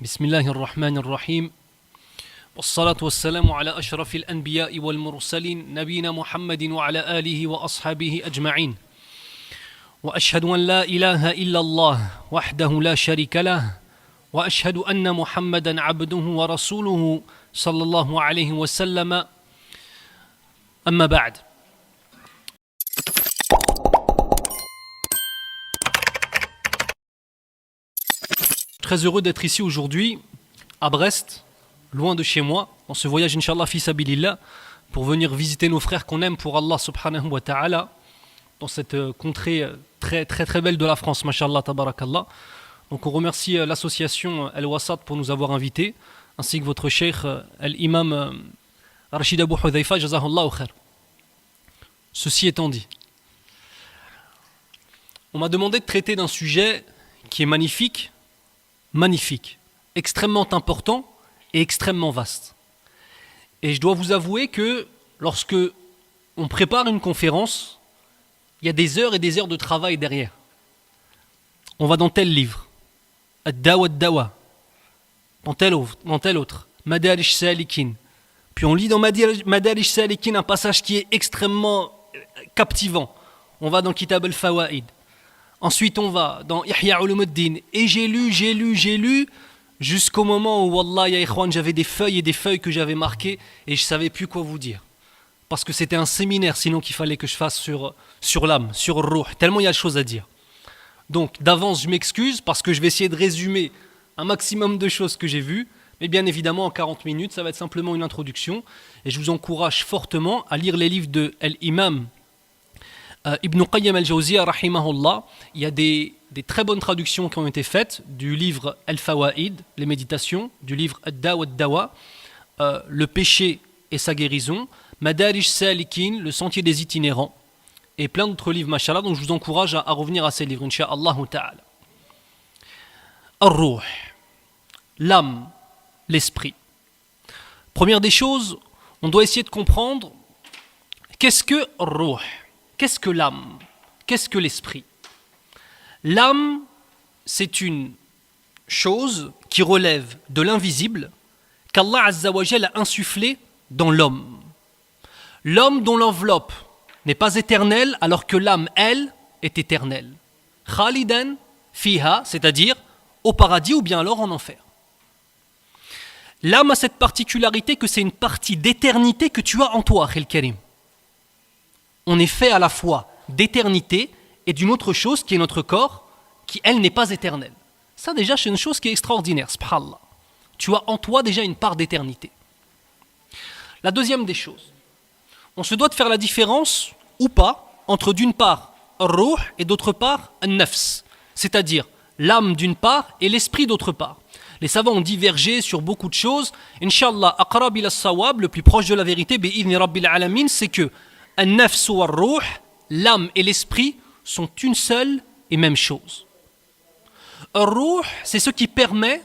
بسم الله الرحمن الرحيم والصلاة والسلام على أشرف الأنبياء والمرسلين نبينا محمد وعلى آله وأصحابه أجمعين وأشهد أن لا إله إلا الله وحده لا شريك له وأشهد أن محمدا عبده ورسوله صلى الله عليه وسلم أما بعد. Très heureux d'être ici aujourd'hui, à Brest, loin de chez moi, en ce voyage, Inch'Allah, fi sabilillah, pour venir visiter nos frères qu'on aime pour Allah subhanahu wa ta'ala, dans cette contrée très très très belle de la France, mashallah, tabarakallah. Donc on remercie l'association Al-Wasat pour nous avoir invités, ainsi que votre cheikh, Al-Imam Rachid Abu Hudhaifa, jazahullahu khair. Ceci étant dit, on m'a demandé de traiter d'un sujet qui est magnifique, extrêmement important et extrêmement vaste. Et je dois vous avouer que lorsque on prépare une conférence, il y a des heures et des heures de travail derrière. On va dans tel livre, Ad-Dawa Ad-Dawa, dans tel autre, Madarish Salikin. Puis on lit dans Madarish Salikin un passage qui est extrêmement captivant. On va dans Kitab al-Fawaid. Ensuite, on va dans Ihya Ulumuddin. Et j'ai lu, jusqu'au moment où, Wallah, ya ikhwan, j'avais des feuilles et des feuilles que j'avais marquées et je ne savais plus quoi vous dire. Parce que c'était un séminaire, sinon qu'il fallait que je fasse sur l'âme, sur le ruh. Tellement il y a de choses à dire. Donc, d'avance, je m'excuse parce que je vais essayer de résumer un maximum de choses que j'ai vues. Mais bien évidemment, en 40 minutes, ça va être simplement une introduction. Et je vous encourage fortement à lire les livres de Al-Imam Ibn Qayyim al-Jawziyya, rahimahullah. Il y a des très bonnes traductions qui ont été faites du livre Al-Fawaid, les méditations, du livre Ad-Dawa Ad-Dawa, le péché et sa guérison, Madarish Salikin, le sentier des itinérants, et plein d'autres livres, mashallah. Donc je vous encourage à revenir à ces livres, incha'Allah ta'ala. Ar-Ruh, l'âme, l'esprit. Première des choses, on doit essayer de comprendre qu'est-ce que Ar-Ruh. Qu'est-ce que l'âme? Qu'est-ce que l'esprit? L'âme, c'est une chose qui relève de l'invisible qu'Allah Azza wa Jal a insufflé dans l'homme. L'homme dont l'enveloppe n'est pas éternelle alors que l'âme, elle, est éternelle. Khalidan fiha, c'est-à-dire au paradis ou bien alors en enfer. L'âme a cette particularité que c'est une partie d'éternité que tu as en toi, Akhil Karim. On est fait à la fois d'éternité et d'une autre chose qui est notre corps, qui elle n'est pas éternelle. Ça déjà c'est une chose qui est extraordinaire, subhanallah. Tu as en toi déjà une part d'éternité. La deuxième des choses, on se doit de faire la différence ou pas entre d'une part ruh et d'autre part nafs, c'est-à-dire l'âme d'une part et l'esprit d'autre part. Les savants ont divergé sur beaucoup de choses. Inch'Allah, aqrab ila as-sawab, le plus proche de la vérité, bi'idhni rabbil alamin, c'est que An-nafs wa ar-ruh, l'âme et l'esprit sont une seule et même chose. Ar-ruh, c'est ce qui permet,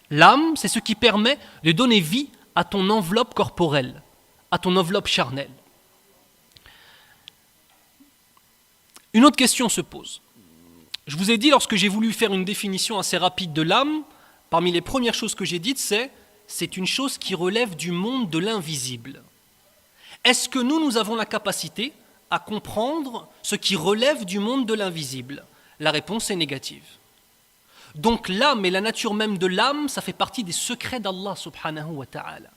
l'âme, c'est ce qui permet de donner vie à ton enveloppe corporelle, à ton enveloppe charnelle. Une autre question se pose. Je vous ai dit, lorsque j'ai voulu faire une définition assez rapide de l'âme, parmi les premières choses que j'ai dites, c'est une chose qui relève du monde de l'invisible. Est-ce que nous avons la capacité à comprendre ce qui relève du monde de l'invisible? La réponse est négative. Donc l'âme et la nature même de l'âme, ça fait partie des secrets d'Allah subhanahu wa ta'ala.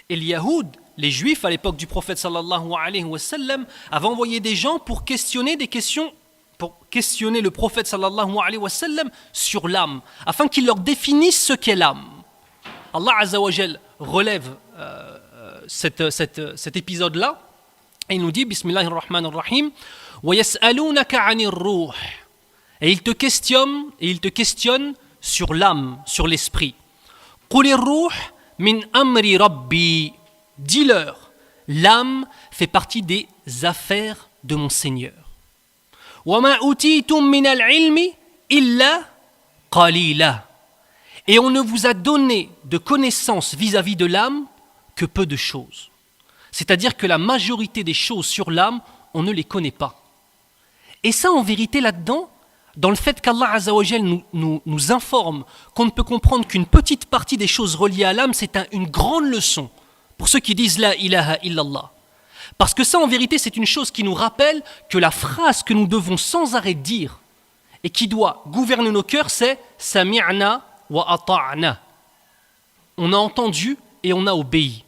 Et les Yahoud, les Juifs à l'époque du prophète sallallahu alayhi wa sallam, avaient envoyé des gens pour questionner le prophète sallallahu alayhi wa sallam sur l'âme, afin qu'il leur définisse ce qu'est l'âme. Allah azza wa jal relève cet épisode-là, et il nous dit, Bismillahirrahmanirrahim, wa yas'alunaka 'anir ruh. Et il te questionne sur l'âme, sur l'esprit. Qulir ruh min amri rabbi. Dis-leur, l'âme fait partie des affaires de mon Seigneur. Wa ma utitum min al-'ilmi illa qalila. Et on ne vous a donné de connaissances vis-à-vis de l'âme que peu de choses. C'est-à-dire que la majorité des choses sur l'âme, on ne les connaît pas. Et ça, en vérité, là-dedans, dans le fait qu'Allah Azza wa Jal nous informe qu'on ne peut comprendre qu'une petite partie des choses reliées à l'âme, c'est une grande leçon pour ceux qui disent La ilaha illallah. Parce que ça, en vérité, c'est une chose qui nous rappelle que la phrase que nous devons sans arrêt dire et qui doit gouverner nos cœurs, c'est « Sami'na wa ata'na ». On a entendu et on a obéi.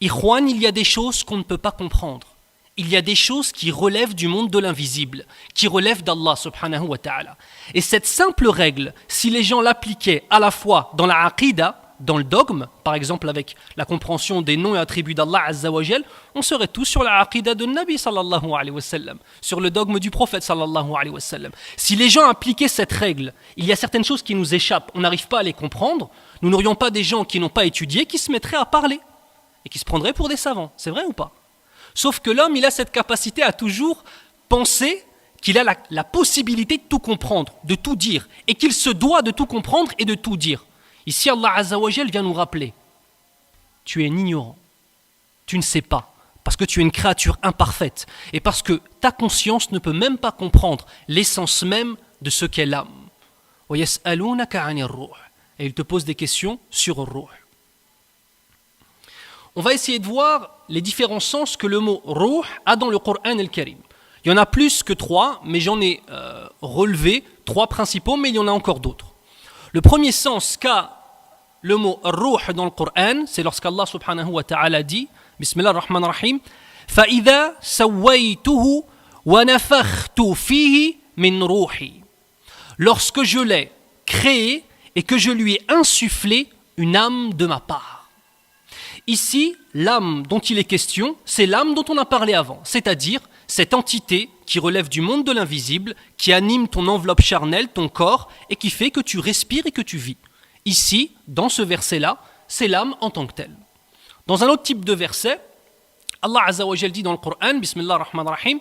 Ikhwan, il y a des choses qu'on ne peut pas comprendre. Il y a des choses qui relèvent du monde de l'invisible, qui relèvent d'Allah subhanahu wa ta'ala. Et cette simple règle, si les gens l'appliquaient à la fois dans la aqidah, dans le dogme, par exemple avec la compréhension des noms et attributs d'Allah Azza wa Jal, on serait tous sur la aqidah de Nabi sallallahu alayhi wa sallam, sur le dogme du prophète sallallahu alayhi wa sallam. Si les gens appliquaient cette règle, il y a certaines choses qui nous échappent, on n'arrive pas à les comprendre, nous n'aurions pas des gens qui n'ont pas étudié, qui se mettraient à parler et qui se prendraient pour des savants. C'est vrai ou pas? Sauf que l'homme, il a cette capacité à toujours penser qu'il a la possibilité de tout comprendre, de tout dire, et qu'il se doit de tout comprendre et de tout dire. Ici, Allah Azza wa Jal vient nous rappeler, tu es un ignorant, tu ne sais pas, parce que tu es une créature imparfaite, et parce que ta conscience ne peut même pas comprendre l'essence même de ce qu'est l'âme. Et il te pose des questions sur le ruh. On va essayer de voir les différents sens que le mot « ruh » a dans le Coran al-Karim. Il y en a plus que 3, mais j'en ai relevé 3 principaux, mais il y en a encore d'autres. Le premier sens qu'a le mot « ruh » dans le Coran, c'est lorsqu'Allah subhanahu wa ta'ala dit « Bismillah ar-Rahman ar-Rahim » فَإِذَا سَوَّيْتُهُ وَنَفَخْتُ فِيهِ مِنْ رُوحِي. Lorsque je l'ai créé et que je lui ai insufflé une âme de ma part. Ici, l'âme dont il est question, c'est l'âme dont on a parlé avant, c'est-à-dire cette entité qui relève du monde de l'invisible, qui anime ton enveloppe charnelle, ton corps, et qui fait que tu respires et que tu vis. Ici, dans ce verset-là, c'est l'âme en tant que telle. Dans un autre type de verset, Allah Azza wa Jal dit dans le Coran, Bismillah ar-Rahman ar-Rahim,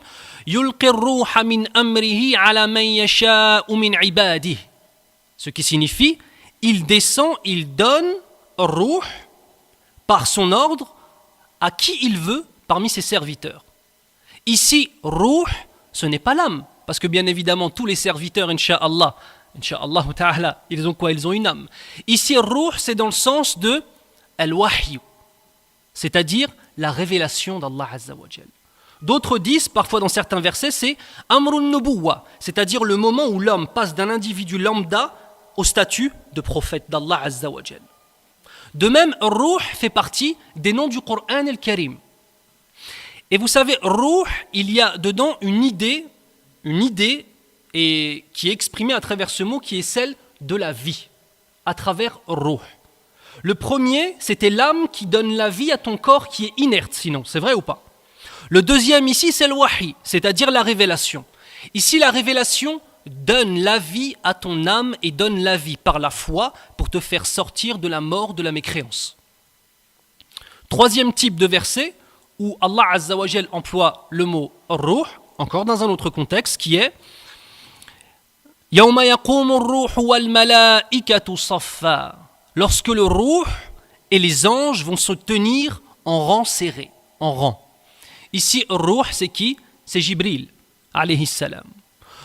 Yulqi ar-ruha min amrihi ala man yasha'u min ibadihi. Ce qui signifie, il descend, il donne ruh par son ordre à qui il veut parmi ses serviteurs. Ici, ruh, ce n'est pas l'âme, parce que bien évidemment, tous les serviteurs, incha'Allah ta'ala, ils ont quoi? Ils ont une âme. Ici, ruh, c'est dans le sens de al-wahyu, c'est-à-dire la révélation d'Allah Azza wa Jal. D'autres disent, parfois dans certains versets, c'est amrun nubuwa, c'est-à-dire le moment où l'homme passe d'un individu lambda au statut de prophète d'Allah Azza wa Jal. De même, ruh fait partie des noms du Coran al-Karim. Et vous savez, ruh, il y a dedans une idée et qui est exprimée à travers ce mot qui est celle de la vie, à travers ruh. Le premier, c'était l'âme qui donne la vie à ton corps qui est inerte, sinon, c'est vrai ou pas? Le deuxième ici, c'est le wahi, c'est-à-dire la révélation. Ici, la révélation donne la vie à ton âme et donne la vie par la foi pour te faire sortir de la mort de la mécréance. Troisième type de verset où Allah Azza wa Jal emploie le mot ruh, encore dans un autre contexte, qui est Yawma yaqumu ar-ruhu wal malaikatu saffa. Lorsque le ruh et les anges vont se tenir en rang serré, en rang. Ici, ruh, c'est qui? C'est Jibril, alayhi salam.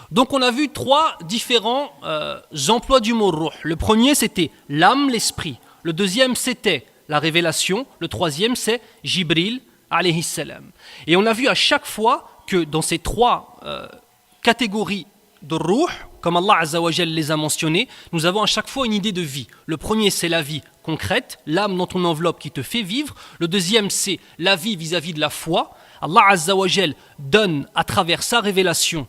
Donc on a vu 3 différents emplois du mot ruh. Le premier, c'était l'âme, l'esprit. Le deuxième, c'était la révélation. Le troisième, c'est Jibril, alayhi salam. Et on a vu à chaque fois que dans ces 3 catégories de ruh, comme Allah Azza wa Jal les a mentionnés, nous avons à chaque fois une idée de vie. Le premier, c'est la vie concrète, l'âme dans ton enveloppe qui te fait vivre. Le deuxième, c'est la vie vis-à-vis de la foi. Allah Azza wa Jal donne à travers sa révélation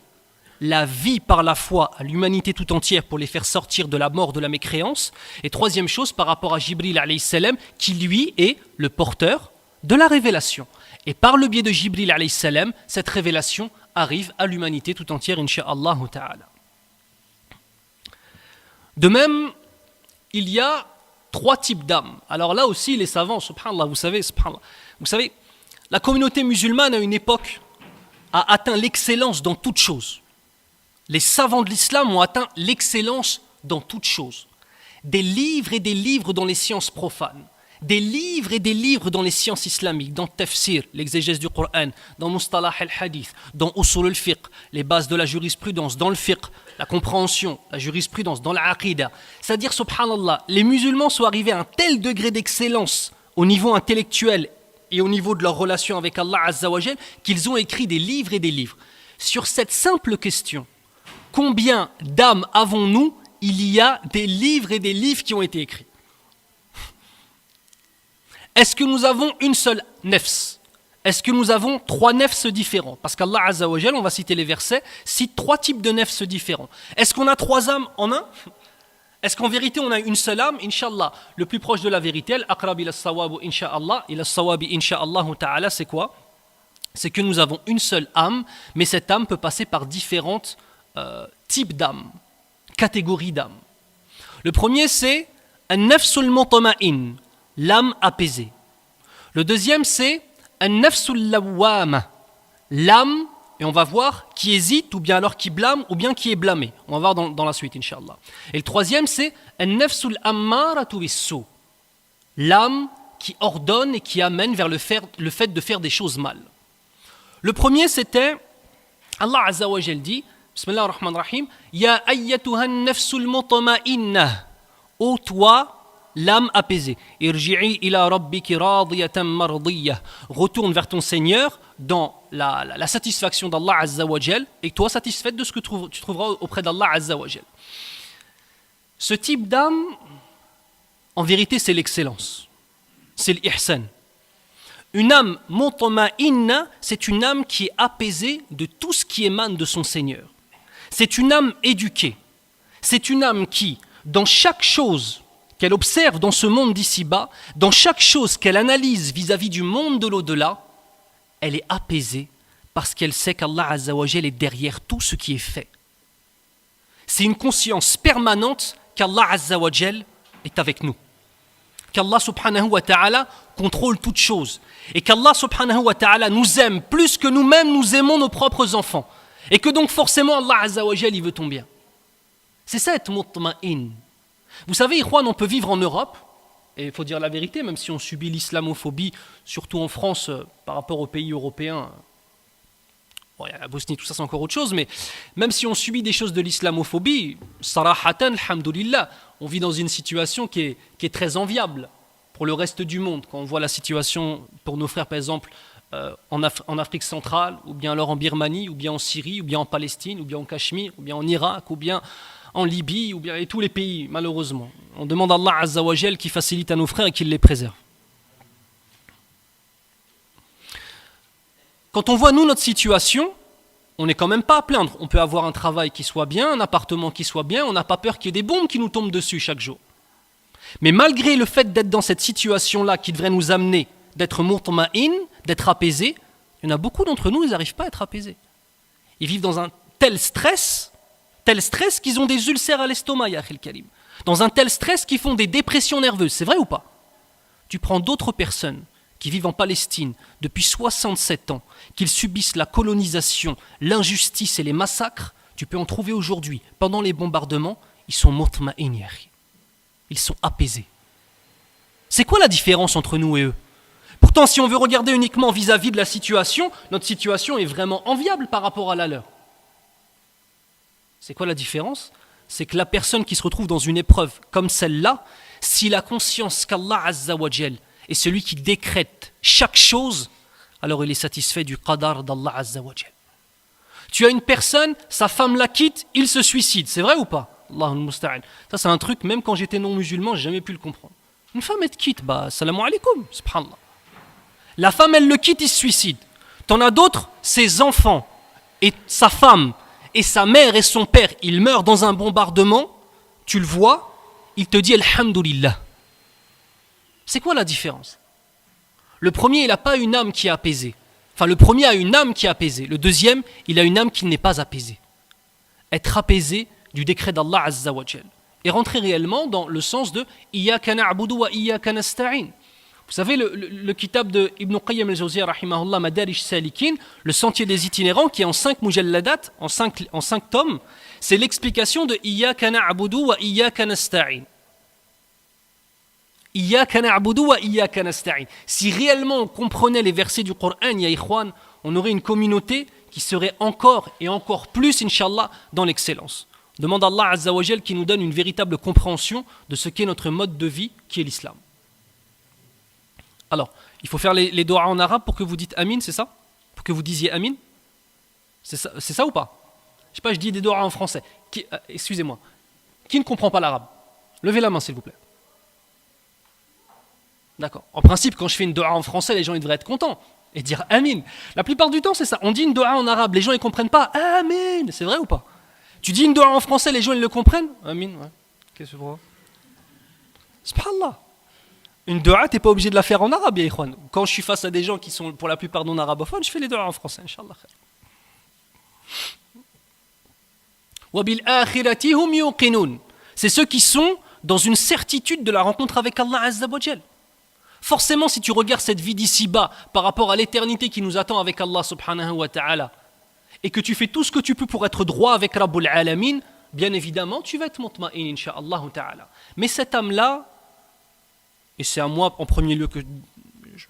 la vie par la foi à l'humanité tout entière pour les faire sortir de la mort de la mécréance. Et troisième chose, par rapport à Jibril alayhi salam, qui lui est le porteur de la révélation. Et par le biais de Jibril alayhi salam, cette révélation arrive à l'humanité tout entière, incha'Allah ta'ala. De même, il y a 3 types d'âmes. Alors là aussi, les savants, subhanallah, vous savez, la communauté musulmane à une époque a atteint l'excellence dans toute chose. Les savants de l'islam ont atteint l'excellence dans toute chose. Des livres et des livres dans les sciences profanes, des livres et des livres dans les sciences islamiques, dans Tafsir, l'exégèse du Coran, dans Mustalah al-Hadith, dans Usul al-Fiqh, les bases de la jurisprudence, dans le fiqh, la compréhension, la jurisprudence, dans l'aqida. C'est-à-dire, subhanallah, les musulmans sont arrivés à un tel degré d'excellence au niveau intellectuel et au niveau de leur relation avec Allah Azza wa Jal qu'ils ont écrit des livres et des livres. Sur cette simple question, combien d'âmes avons-nous? Il y a des livres et des livres qui ont été écrits. Est-ce que nous avons une seule nefs? Est-ce que nous avons 3 nefs différents? Parce qu'Allah Azza wa Jal, on va citer les versets, cite 3 types de nefs différents. Est-ce qu'on a 3 âmes en un? Est-ce qu'en vérité on a une seule âme? Inch'Allah, le plus proche de la vérité, al-aqrab ila as-sawab inch'Allah, ila as-sawab inch'Allah ta'ala, c'est quoi? C'est que nous avons une seule âme, mais cette âme peut passer par différentes types d'âmes, catégories d'âmes. Le premier, c'est an-nafsul mutama'in, l'âme apaisée. Le deuxième, c'est an-nafsul lawwama, l'âme, et on va voir, qui hésite, ou bien alors qui blâme, ou bien qui est blâmé. On va voir dans la suite, Inch'Allah. Et le troisième, c'est an-nafsul ammaratu bis-su, l'âme qui ordonne et qui amène vers le fait de faire des choses mal. Le premier, c'était, Allah Azza wa Jal dit, Bismillah ar-Rahman ar-Rahim, Ya ayyatuha an-nafsul mutama'inna, ô toi, l'âme apaisée, irji'i ila rabbiki radiyatan mardiyah, retourne vers ton Seigneur dans la satisfaction d'Allah Azza wa Jal, et toi satisfaite de ce que tu trouveras auprès d'Allah Azza wa Jal. Ce type d'âme, en vérité, c'est l'excellence, c'est l'ihsan. Une âme mutama'inna, c'est une âme qui est apaisée de tout ce qui émane de son Seigneur. C'est une âme éduquée. C'est une âme qui, dans chaque chose qu'elle observe dans ce monde d'ici-bas, dans chaque chose qu'elle analyse vis-à-vis du monde de l'au-delà, elle est apaisée parce qu'elle sait qu'Allah Azza wa Jal est derrière tout ce qui est fait. C'est une conscience permanente qu'Allah Azza wa Jal est avec nous. Qu'Allah subhanahu wa ta'ala contrôle toutes choses. Et qu'Allah subhanahu wa ta'ala nous aime plus que nous-mêmes nous aimons nos propres enfants. Et que donc forcément Allah Azza wa Jal il veut ton bien. C'est ça être mutma'in. Vous savez, Ikhwan, on peut vivre en Europe, et il faut dire la vérité, même si on subit l'islamophobie, surtout en France, par rapport aux pays européens. Bon, il y a la Bosnie, tout ça c'est encore autre chose, mais même si on subit des choses de l'islamophobie, sarahatan, alhamdoulilah, on vit dans une situation qui est très enviable pour le reste du monde. Quand on voit la situation pour nos frères, par exemple, en Afrique centrale, ou bien alors en Birmanie, ou bien en Syrie, ou bien en Palestine, ou bien en Cachemire, ou bien en Irak, ou bien en Libye, ou bien et tous les pays, malheureusement. On demande à Allah Azza wa Jal qui facilite à nos frères et qu'il les préserve. Quand on voit, nous, notre situation, on n'est quand même pas à plaindre. On peut avoir un travail qui soit bien, un appartement qui soit bien, on n'a pas peur qu'il y ait des bombes qui nous tombent dessus chaque jour. Mais malgré le fait d'être dans cette situation-là qui devrait nous amener d'être mutma'in, d'être apaisé, il y en a beaucoup d'entre nous, ils n'arrivent pas à être apaisés. Ils vivent dans un tel stress qu'ils ont des ulcères à l'estomac, ya akhil karim. Dans un tel stress qu'ils font des dépressions nerveuses. C'est vrai ou pas? Tu prends d'autres personnes qui vivent en Palestine depuis 67 ans, qu'ils subissent la colonisation, l'injustice et les massacres, tu peux en trouver aujourd'hui. Pendant les bombardements, ils sont mutma'in, ya akhi. Ils sont apaisés. C'est quoi la différence entre nous et eux? Pourtant, si on veut regarder uniquement vis-à-vis de la situation, notre situation est vraiment enviable par rapport à la leur. C'est quoi la différence? C'est que la personne qui se retrouve dans une épreuve comme celle-là, s'il a conscience qu'Allah Azza wa Jal est celui qui décrète chaque chose, alors il est satisfait du qadar d'Allah Azza wa Jal. Tu as une personne, sa femme la quitte, il se suicide. C'est vrai ou pas? Allahul musta'an. Ça c'est un truc, même quand j'étais non-musulman, j'ai jamais pu le comprendre. Une femme elle te quitte, bah salam alaikum, subhanallah. La femme elle le quitte, il se suicide. T'en as d'autres, ses enfants et sa femme et sa mère et son père, ils meurent dans un bombardement, tu le vois, il te dit alhamdulillah. C'est quoi la différence? Le premier, il n'a pas une âme qui est apaisée. Enfin, le premier a une âme qui est apaisée. Le deuxième, il a une âme qui n'est pas apaisée. Être apaisé du décret d'Allah Azza wa Jal. Et rentrer réellement dans le sens de Iyyaka na'budu wa iyyaka nasta'in. Vous savez, le kitab de Ibn Qayyim al-Jawziyya, rahimahullah, Madarij Salikin, le sentier des itinérants, qui est en 5 mujalladat, en 5 tomes, c'est l'explication de Iyyaka na'budu wa iyyaka nasta'in. Iyyaka na'budu wa iyyaka nasta'in. Si réellement on comprenait les versets du Coran, ya ikhwan, on aurait une communauté qui serait encore et encore plus, Inch'Allah, dans l'excellence. Demande à Allah Azza wa Jal qui nous donne une véritable compréhension de ce qu'est notre mode de vie, qui est l'islam. Alors, il faut faire les doigts en arabe pour que vous dites Amin, c'est ça? Pour que vous disiez Amin? C'est ça ou pas? Je sais pas, je dis des doigts en français. Excusez-moi. Qui ne comprend pas l'arabe? Levez la main, s'il vous plaît. D'accord. En principe, quand je fais une doua en français, les gens ils devraient être contents et dire Amin. La plupart du temps, c'est ça. On dit une doua en arabe, les gens ils comprennent pas Amin. C'est vrai ou pas? Tu dis une doua en français, les gens ils le comprennent? Amin, ouais. Qu'est-ce que c'est pour? Subhanallah. Une doua, t'es pas obligé de la faire en arabe, ya ikhwan. Quand je suis face à des gens qui sont pour la plupart non arabophones, je fais les douas en français, Inch'Allah. Wa bil akhirati hum yuqinun. C'est ceux qui sont dans une certitude de la rencontre avec Allah Azza wa Jal. Forcément, si tu regardes cette vie d'ici-bas par rapport à l'éternité qui nous attend avec Allah subhanahu wa ta'ala, et que tu fais tout ce que tu peux pour être droit avec Rabbul Alamin, bien évidemment, tu vas être mutma'in, incha'Allah ta'ala. Mais cette âme-là, et c'est à moi en premier lieu que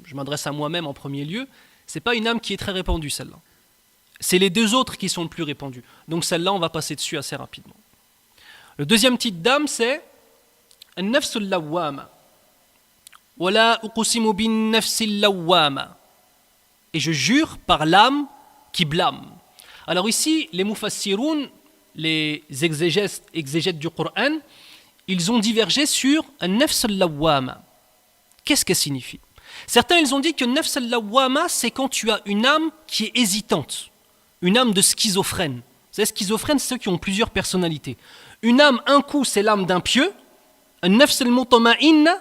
je m'adresse à moi-même en premier lieu, c'est pas une âme qui est très répandue, celle-là. C'est les deux autres qui sont le plus répandus. Donc celle-là, on va passer dessus assez rapidement. Le deuxième type d'âme, c'est an-nafsul lawwama. Wala uqsimu bin nafsil lawwama. Et je jure par l'âme qui blâme. Alors ici, les mufassiroun, les exégètes du Coran, ils ont divergé sur an-nafs al-lawwama. Qu'est-ce que ça signifie? Certains, ils ont dit que nafs al-lawwama, c'est quand tu as une âme qui est hésitante, une âme de schizophrène. Vous savez, schizophrène, c'est ceux qui ont plusieurs personnalités. Une âme, un coup, c'est l'âme d'un pieux, an-nafs al-mutama'inna,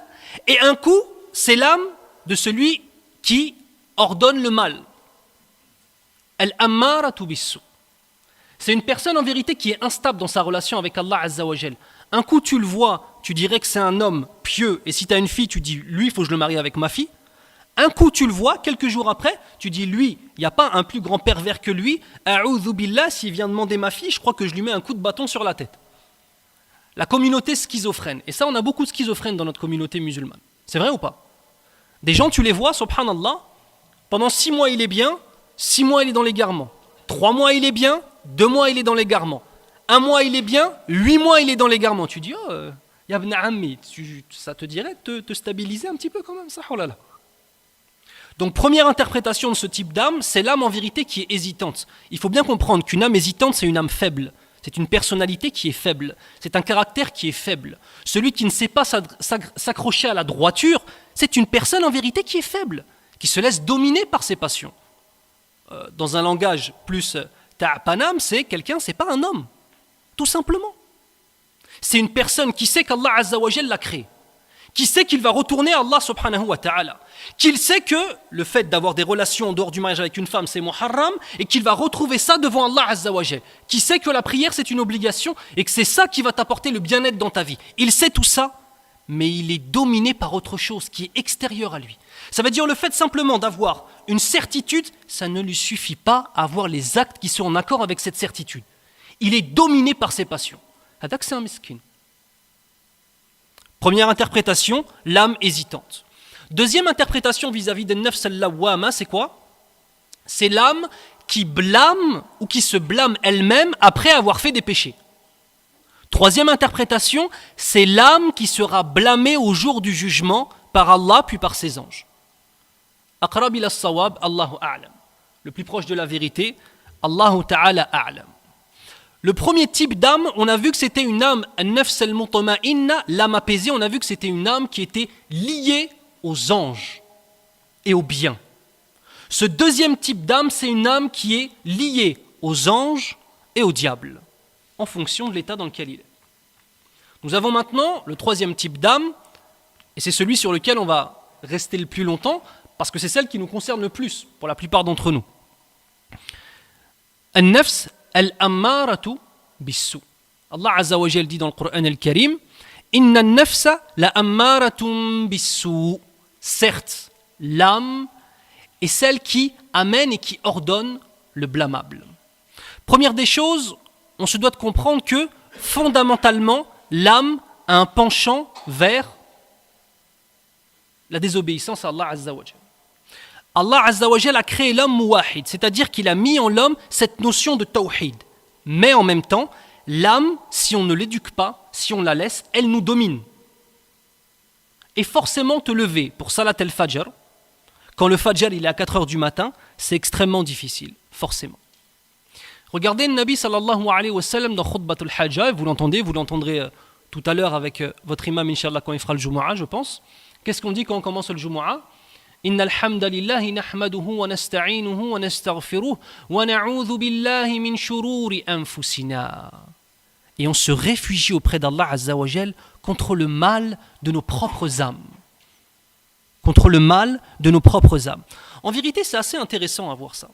et un coup, c'est l'âme de celui qui ordonne le mal. Al-ammaratu bis-su. C'est une personne en vérité qui est instable dans sa relation avec Allah Azza wa Jal. Un coup tu le vois, tu dirais que c'est un homme pieux, et si tu as une fille, tu dis lui, il faut que je le marie avec ma fille. Un coup tu le vois, quelques jours après, tu dis lui, il n'y a pas un plus grand pervers que lui, a'udhu billah, s'il vient demander ma fille, je crois que je lui mets un coup de bâton sur la tête. La communauté schizophrène, et ça on a beaucoup de schizophrènes dans notre communauté musulmane. C'est vrai ou pas? Des gens, tu les vois, subhanallah, pendant 6 mois il est bien, 6 mois il est dans l'égarement, 3 mois il est bien, 2 mois il est dans l'égarement, 1 mois il est bien, 8 mois il est dans l'égarement. Tu dis, oh, Yabn Ammi, ça te dirait de te stabiliser un petit peu quand même, ça, oh là là. Donc première interprétation de ce type d'âme, c'est l'âme en vérité qui est hésitante. Il faut bien comprendre qu'une âme hésitante, c'est une âme faible. C'est une personnalité qui est faible. C'est un caractère qui est faible. Celui qui ne sait pas s'accrocher à la droiture, c'est une personne en vérité qui est faible, qui se laisse dominer par ses passions. Dans un langage plus ta'panam, c'est quelqu'un, c'est pas un homme. Tout simplement. C'est une personne qui sait qu'Allah Azza wa Jal l'a créé, qui sait qu'il va retourner à Allah subhanahu wa ta'ala, qu'il sait que le fait d'avoir des relations en dehors du mariage avec une femme c'est muharram et qu'il va retrouver ça devant Allah Azza wa Jal, qui sait que la prière c'est une obligation et que c'est ça qui va t'apporter le bien-être dans ta vie. Il sait tout ça, mais il est dominé par autre chose qui est extérieure à lui. Ça veut dire le fait simplement d'avoir une certitude, ça ne lui suffit pas à avoir les actes qui sont en accord avec cette certitude. Il est dominé par ses passions. Hadak c'est un miskin. Première interprétation, l'âme hésitante. Deuxième interprétation vis-à-vis de nafs al-lawwama, c'est quoi? C'est l'âme qui blâme ou qui se blâme elle-même après avoir fait des péchés. Troisième interprétation, c'est l'âme qui sera blâmée au jour du jugement par Allah puis par ses anges. Aqrab ila as-sawab, Allahu a'lam. Le plus proche de la vérité, Allahu ta'ala a'lam. Le premier type d'âme, on a vu que c'était une âme, an-nafs al-mutama'inna, l'âme apaisée, on a vu que c'était une âme qui était liée aux anges et au bien. Ce deuxième type d'âme, c'est une âme qui est liée aux anges et au diable, en fonction de l'état dans lequel il est. Nous avons maintenant le troisième type d'âme, et c'est celui sur lequel on va rester le plus longtemps, parce que c'est celle qui nous concerne le plus, pour la plupart d'entre nous. An-nafs al-ammaratu bis-su. Allah Azza wa Jal dit dans le Coran al-Karim, Inna an-nafsa la ammaratum bis-su. Certes, l'âme est celle qui amène et qui ordonne le blâmable. Première des choses, on se doit de comprendre que fondamentalement, l'âme a un penchant vers la désobéissance à Allah Azza wa Jal. Allah Azza wa Jal a créé l'homme muwahid, c'est-à-dire qu'il a mis en l'homme cette notion de tawhid. Mais en même temps, l'âme, si on ne l'éduque pas, si on la laisse, elle nous domine. Et forcément te lever pour Salat al-Fajr, quand le Fajr il est à 4 heures du matin, c'est extrêmement difficile, forcément. Regardez le Nabi sallallahu alayhi wa sallam dans Khutbatul Hajjah, vous l'entendrez tout à l'heure avec votre imam, Inch'Allah, quand il fera le Jumu'ah, je pense. Qu'est-ce qu'on dit quand on commence le Jumu'ah? Inna alhamdulillahi nahmaduhu wa nasta'inuhu wa nastaghfiruh wa na'udhu billahi min shururi anfusina. Et on se réfugie auprès d'Allah Azza wa Jal contre le mal de nos propres âmes. Contre le mal de nos propres âmes. En vérité, c'est assez intéressant à voir ça.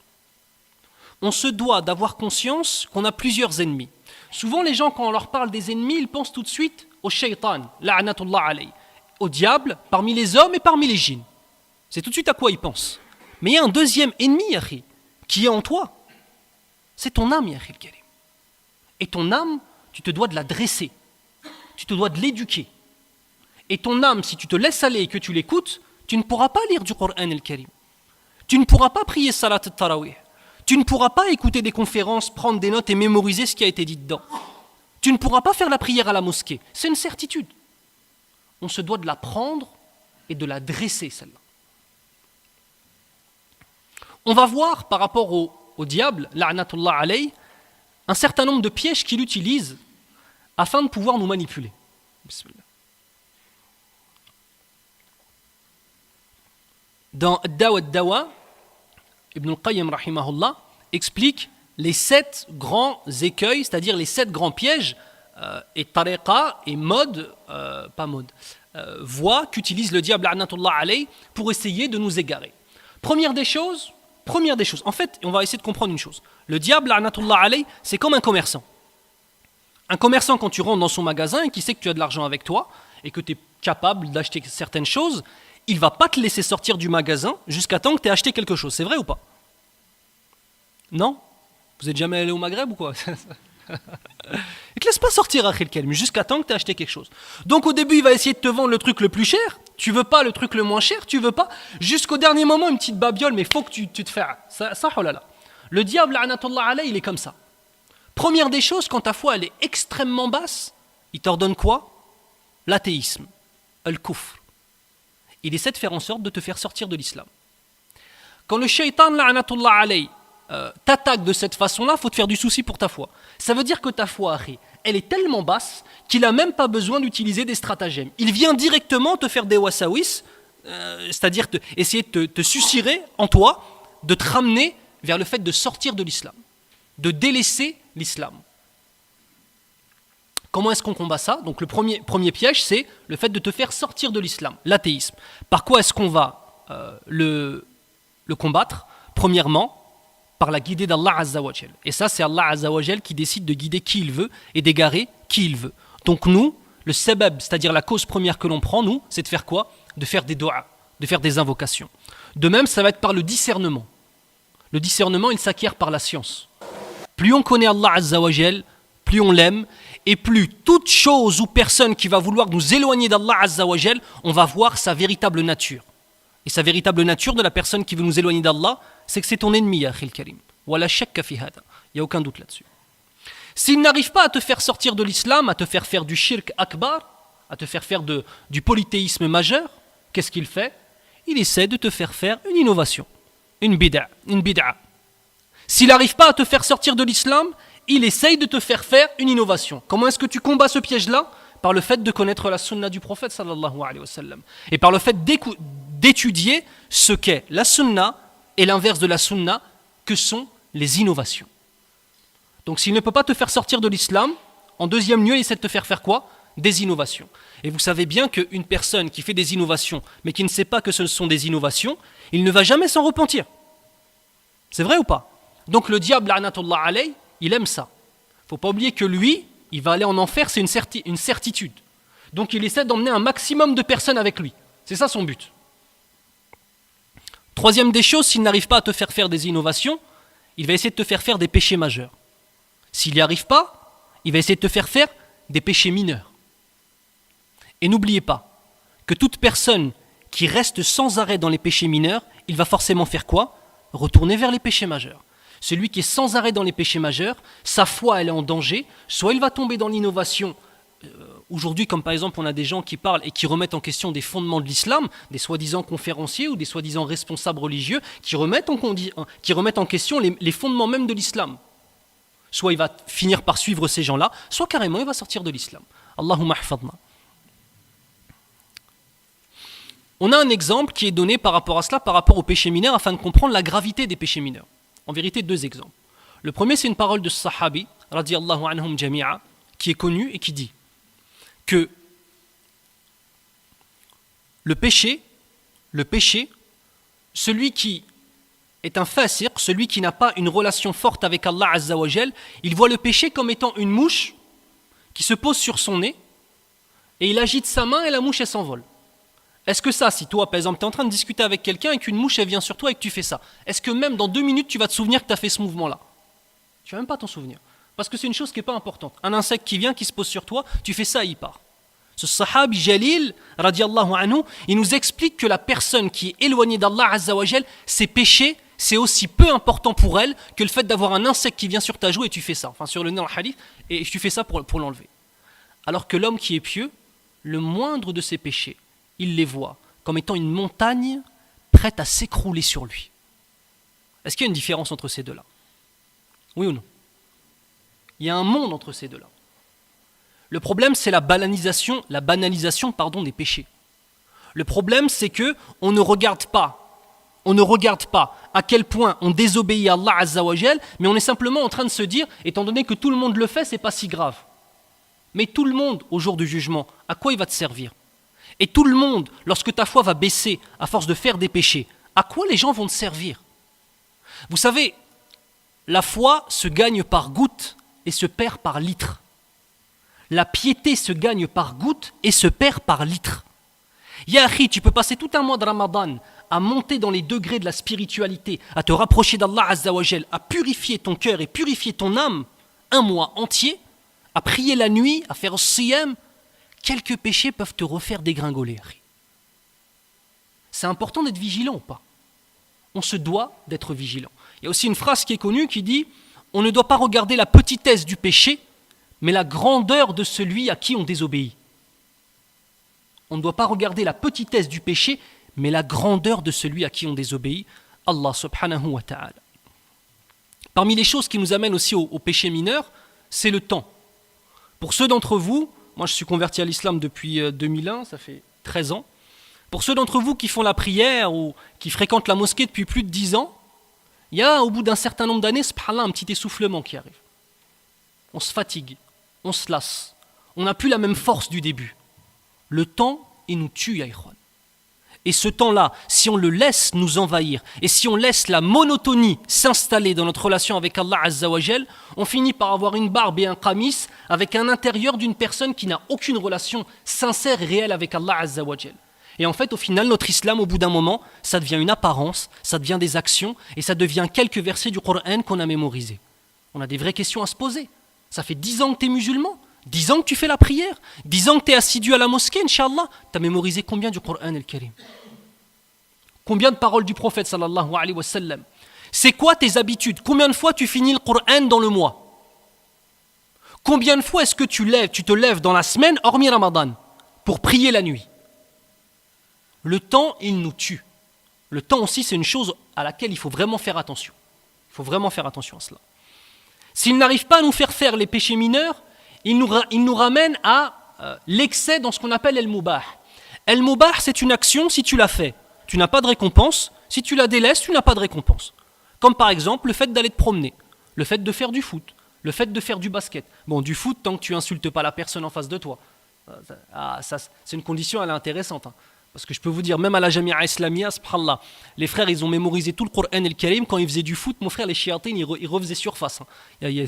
On se doit d'avoir conscience qu'on a plusieurs ennemis. Souvent, les gens, quand on leur parle des ennemis, ils pensent tout de suite au shaytan, la'anatullah alayh, au diable, parmi les hommes et parmi les djinns. C'est tout de suite à quoi ils pensent. Mais il y a un deuxième ennemi, Yahri, qui est en toi. C'est ton âme, Yahri al-Karim. Et ton âme, tu te dois de la dresser. Tu te dois de l'éduquer. Et ton âme, si tu te laisses aller et que tu l'écoutes, tu ne pourras pas lire du Coran al-Karim. Tu ne pourras pas prier Salat al-Tarawih. Tu ne pourras pas écouter des conférences, prendre des notes et mémoriser ce qui a été dit dedans. Tu ne pourras pas faire la prière à la mosquée. C'est une certitude. On se doit de la prendre et de la dresser, celle-là. On va voir par rapport au diable, la'natullah alayh, un certain nombre de pièges qu'il utilise afin de pouvoir nous manipuler. Bismillah. Dans Ad-Dawa ad-Dawa, Ibn al-Qayyim rahimahullah explique les 7 grands écueils, c'est-à-dire les 7 grands pièges et tariqa et voies qu'utilise le diable la'natullah alayh pour essayer de nous égarer. Première des choses, en fait, on va essayer de comprendre une chose. Le diable la'natullah alayh, c'est comme un commerçant. Un commerçant, quand tu rentres dans son magasin et qu'il sait que tu as de l'argent avec toi et que tu es capable d'acheter certaines choses, il ne va pas te laisser sortir du magasin jusqu'à temps que tu aies acheté quelque chose. C'est vrai ou pas? Non? Vous n'êtes jamais allé au Maghreb ou quoi? Il ne te laisse pas sortir, Akhil Karim, jusqu'à temps que tu aies acheté quelque chose. Donc au début, il va essayer de te vendre le truc le plus cher. Tu veux pas le truc le moins cher, tu veux pas. Jusqu'au dernier moment, une petite babiole, mais il faut que tu te fasses. Ça, oh là là. Le diable, la'natullah alayh, il est comme ça. Première des choses, quand ta foi elle est extrêmement basse, il t'ordonne quoi? L'athéisme, al-kufr. Il essaie de faire en sorte de te faire sortir de l'islam. Quand le shaytan, la'natullah alayh, t'attaque de cette façon-là, il faut te faire du souci pour ta foi. Ça veut dire que ta foi, elle est tellement basse qu'il n'a même pas besoin d'utiliser des stratagèmes. Il vient directement te faire des wasawis, c'est-à-dire essayer de te susurrer en toi, de te ramener vers le fait de sortir de l'islam, de délaisser l'islam. Comment est-ce qu'on combat ça? Donc le premier piège, c'est le fait de te faire sortir de l'islam, l'athéisme. Par quoi est-ce qu'on va le combattre? Premièrement, par la guidée d'Allah Azza wa Jal. Et ça, c'est Allah Azza wa Jal qui décide de guider qui il veut et d'égarer qui il veut. Donc nous, le sabab, c'est-à-dire la cause première que l'on prend, nous, c'est de faire quoi? De faire des doigts, de faire des invocations. De même, ça va être par le discernement. Le discernement, il s'acquiert par la science. Plus on connaît Allah Azza wa Jal, plus on l'aime, et plus toute chose ou personne qui va vouloir nous éloigner d'Allah Azza wa Jal, on va voir sa véritable nature. Et sa véritable nature de la personne qui veut nous éloigner d'Allah, c'est que c'est ton ennemi, ya Akhil Karim. Wala shakka fi hada. Il n'y a aucun doute là-dessus. S'il n'arrive pas à te faire sortir de l'islam, à te faire faire du shirk akbar, à te faire faire du polythéisme majeur, qu'est-ce qu'il fait? Il essaie de te faire faire une innovation, une bid'a. S'il n'arrive pas à te faire sortir de l'islam, il essaye de te faire faire une innovation. Comment est-ce que tu combats ce piège-là? Par le fait de connaître la sunna du prophète sallallahu alayhi wa sallam. Et par le fait d'étudier ce qu'est la sunna et l'inverse de la sunna, que sont les innovations. Donc s'il ne peut pas te faire sortir de l'islam, en deuxième lieu, il essaie de te faire faire quoi? Des innovations. Et vous savez bien qu'une personne qui fait des innovations, mais qui ne sait pas que ce sont des innovations, il ne va jamais s'en repentir. C'est vrai ou pas? Donc le diable, la'natullah alayh, il aime ça. Il ne faut pas oublier que lui, il va aller en enfer, c'est une certitude. Donc il essaie d'emmener un maximum de personnes avec lui. C'est ça son but. Troisième des choses, s'il n'arrive pas à te faire faire des innovations, il va essayer de te faire faire des péchés majeurs. S'il n'y arrive pas, il va essayer de te faire faire des péchés mineurs. Et n'oubliez pas que toute personne qui reste sans arrêt dans les péchés mineurs, il va forcément faire quoi? Retourner vers les péchés majeurs. Celui qui est sans arrêt dans les péchés majeurs, sa foi elle est en danger, soit il va tomber dans l'innovation. Aujourd'hui, comme par exemple on a des gens qui parlent et qui remettent en question des fondements de l'islam, des soi-disant conférenciers ou des soi-disant responsables religieux qui remettent en question les fondements même de l'islam. Soit il va finir par suivre ces gens-là, soit carrément il va sortir de l'islam. Allahumma hfadna. On a un exemple qui est donné par rapport à cela, par rapport aux péchés mineurs, afin de comprendre la gravité des péchés mineurs. En vérité, deux exemples. Le premier, c'est une parole de Sahabi, radiyallahu anhum jami'a, qui est connu et qui dit que le péché, celui qui est un fasir, celui qui n'a pas une relation forte avec Allah Azza wa Jal, il voit le péché comme étant une mouche qui se pose sur son nez et il agite sa main et la mouche elle s'envole. Est-ce que ça, si toi par exemple tu es en train de discuter avec quelqu'un et qu'une mouche elle vient sur toi et que tu fais ça, est-ce que même dans 2 minutes tu vas te souvenir que tu as fait ce mouvement-là? Tu vas même pas t'en souvenir. Parce que c'est une chose qui n'est pas importante. Un insecte qui vient, qui se pose sur toi, tu fais ça et il part. Ce sahabi Jalil, radiallahu anhu, il nous explique que la personne qui est éloignée d'Allah Azza wa Jal, ses péchés, c'est aussi peu important pour elle que le fait d'avoir un insecte qui vient sur ta joue et tu fais ça. Enfin sur le nez dans le hadith, et tu fais ça pour l'enlever. Alors que l'homme qui est pieux, le moindre de ses péchés, il les voit comme étant une montagne prête à s'écrouler sur lui. Est-ce qu'il y a une différence entre ces deux-là? Oui ou non? Il y a un monde entre ces deux-là. Le problème, c'est la banalisation des péchés. Le problème, c'est que on ne regarde pas à quel point on désobéit à Allah Azza wa Jal, mais on est simplement en train de se dire, étant donné que tout le monde le fait, c'est pas si grave. Mais tout le monde, au jour du jugement, à quoi il va te servir? Et tout le monde, lorsque ta foi va baisser à force de faire des péchés, à quoi les gens vont te servir? Vous savez, la foi se gagne par gouttes et se perd par litres. La piété se gagne par gouttes et se perd par litres. Ya akhi, tu peux passer tout un mois de Ramadan à monter dans les degrés de la spiritualité, à te rapprocher d'Allah Azza wa Jal, à purifier ton cœur et purifier ton âme, un mois entier, à prier la nuit, à faire siyam. Quelques péchés peuvent te refaire dégringoler. C'est important d'être vigilant ou pas? On se doit d'être vigilant. Il y a aussi une phrase qui est connue qui dit « On ne doit pas regarder la petitesse du péché, mais la grandeur de celui à qui on désobéit. » On ne doit pas regarder la petitesse du péché, mais la grandeur de celui à qui on désobéit. Allah subhanahu wa ta'ala. Parmi les choses qui nous amènent aussi au péché mineur, c'est le temps. Pour ceux d'entre vous, moi je suis converti à l'islam depuis 2001, ça fait 13 ans. Pour ceux d'entre vous qui font la prière ou qui fréquentent la mosquée depuis plus de 10 ans, il y a au bout d'un certain nombre d'années, subhanallah, un petit essoufflement qui arrive. On se fatigue, on se lasse, on n'a plus la même force du début. Le temps, il nous tue, ya ikhwan. Et ce temps-là, si on le laisse nous envahir, et si on laisse la monotonie s'installer dans notre relation avec Allah Azza wa Jal, on finit par avoir une barbe et un qamis avec un intérieur d'une personne qui n'a aucune relation sincère et réelle avec Allah Azza wa Jal. Et en fait, au final, notre islam, au bout d'un moment, ça devient une apparence, ça devient des actions, et ça devient quelques versets du Coran qu'on a mémorisés. On a des vraies questions à se poser. Ça fait 10 ans que tu es musulman, 10 ans que tu fais la prière, 10 ans que tu es assidu à la mosquée, Inch'Allah. Tu as mémorisé combien du Coran al-Karim? Combien de paroles du prophète sallallahu alayhi wa sallam? C'est quoi tes habitudes? Combien de fois tu finis le Coran dans le mois? Combien de fois est-ce que tu te lèves dans la semaine, hormis Ramadan, pour prier la nuit? Le temps, il nous tue. Le temps aussi, c'est une chose à laquelle il faut vraiment faire attention. Il faut vraiment faire attention à cela. S'il n'arrive pas à nous faire faire les péchés mineurs, il nous ramène à l'excès dans ce qu'on appelle el-mubah. El-mubah, c'est une action, si tu la fais, tu n'as pas de récompense. Si tu la délaisses, tu n'as pas de récompense. Comme par exemple le fait d'aller te promener, le fait de faire du foot, le fait de faire du basket. Bon, du foot, tant que tu insultes pas la personne en face de toi. Ça, c'est une condition, elle est intéressante. Parce que je peux vous dire, même à la Jamia Islamia, subhanallah, les frères, ils ont mémorisé tout le Coran et le Karim. Quand ils faisaient du foot, mon frère, les chiatines, ils refaisaient surface. Il y a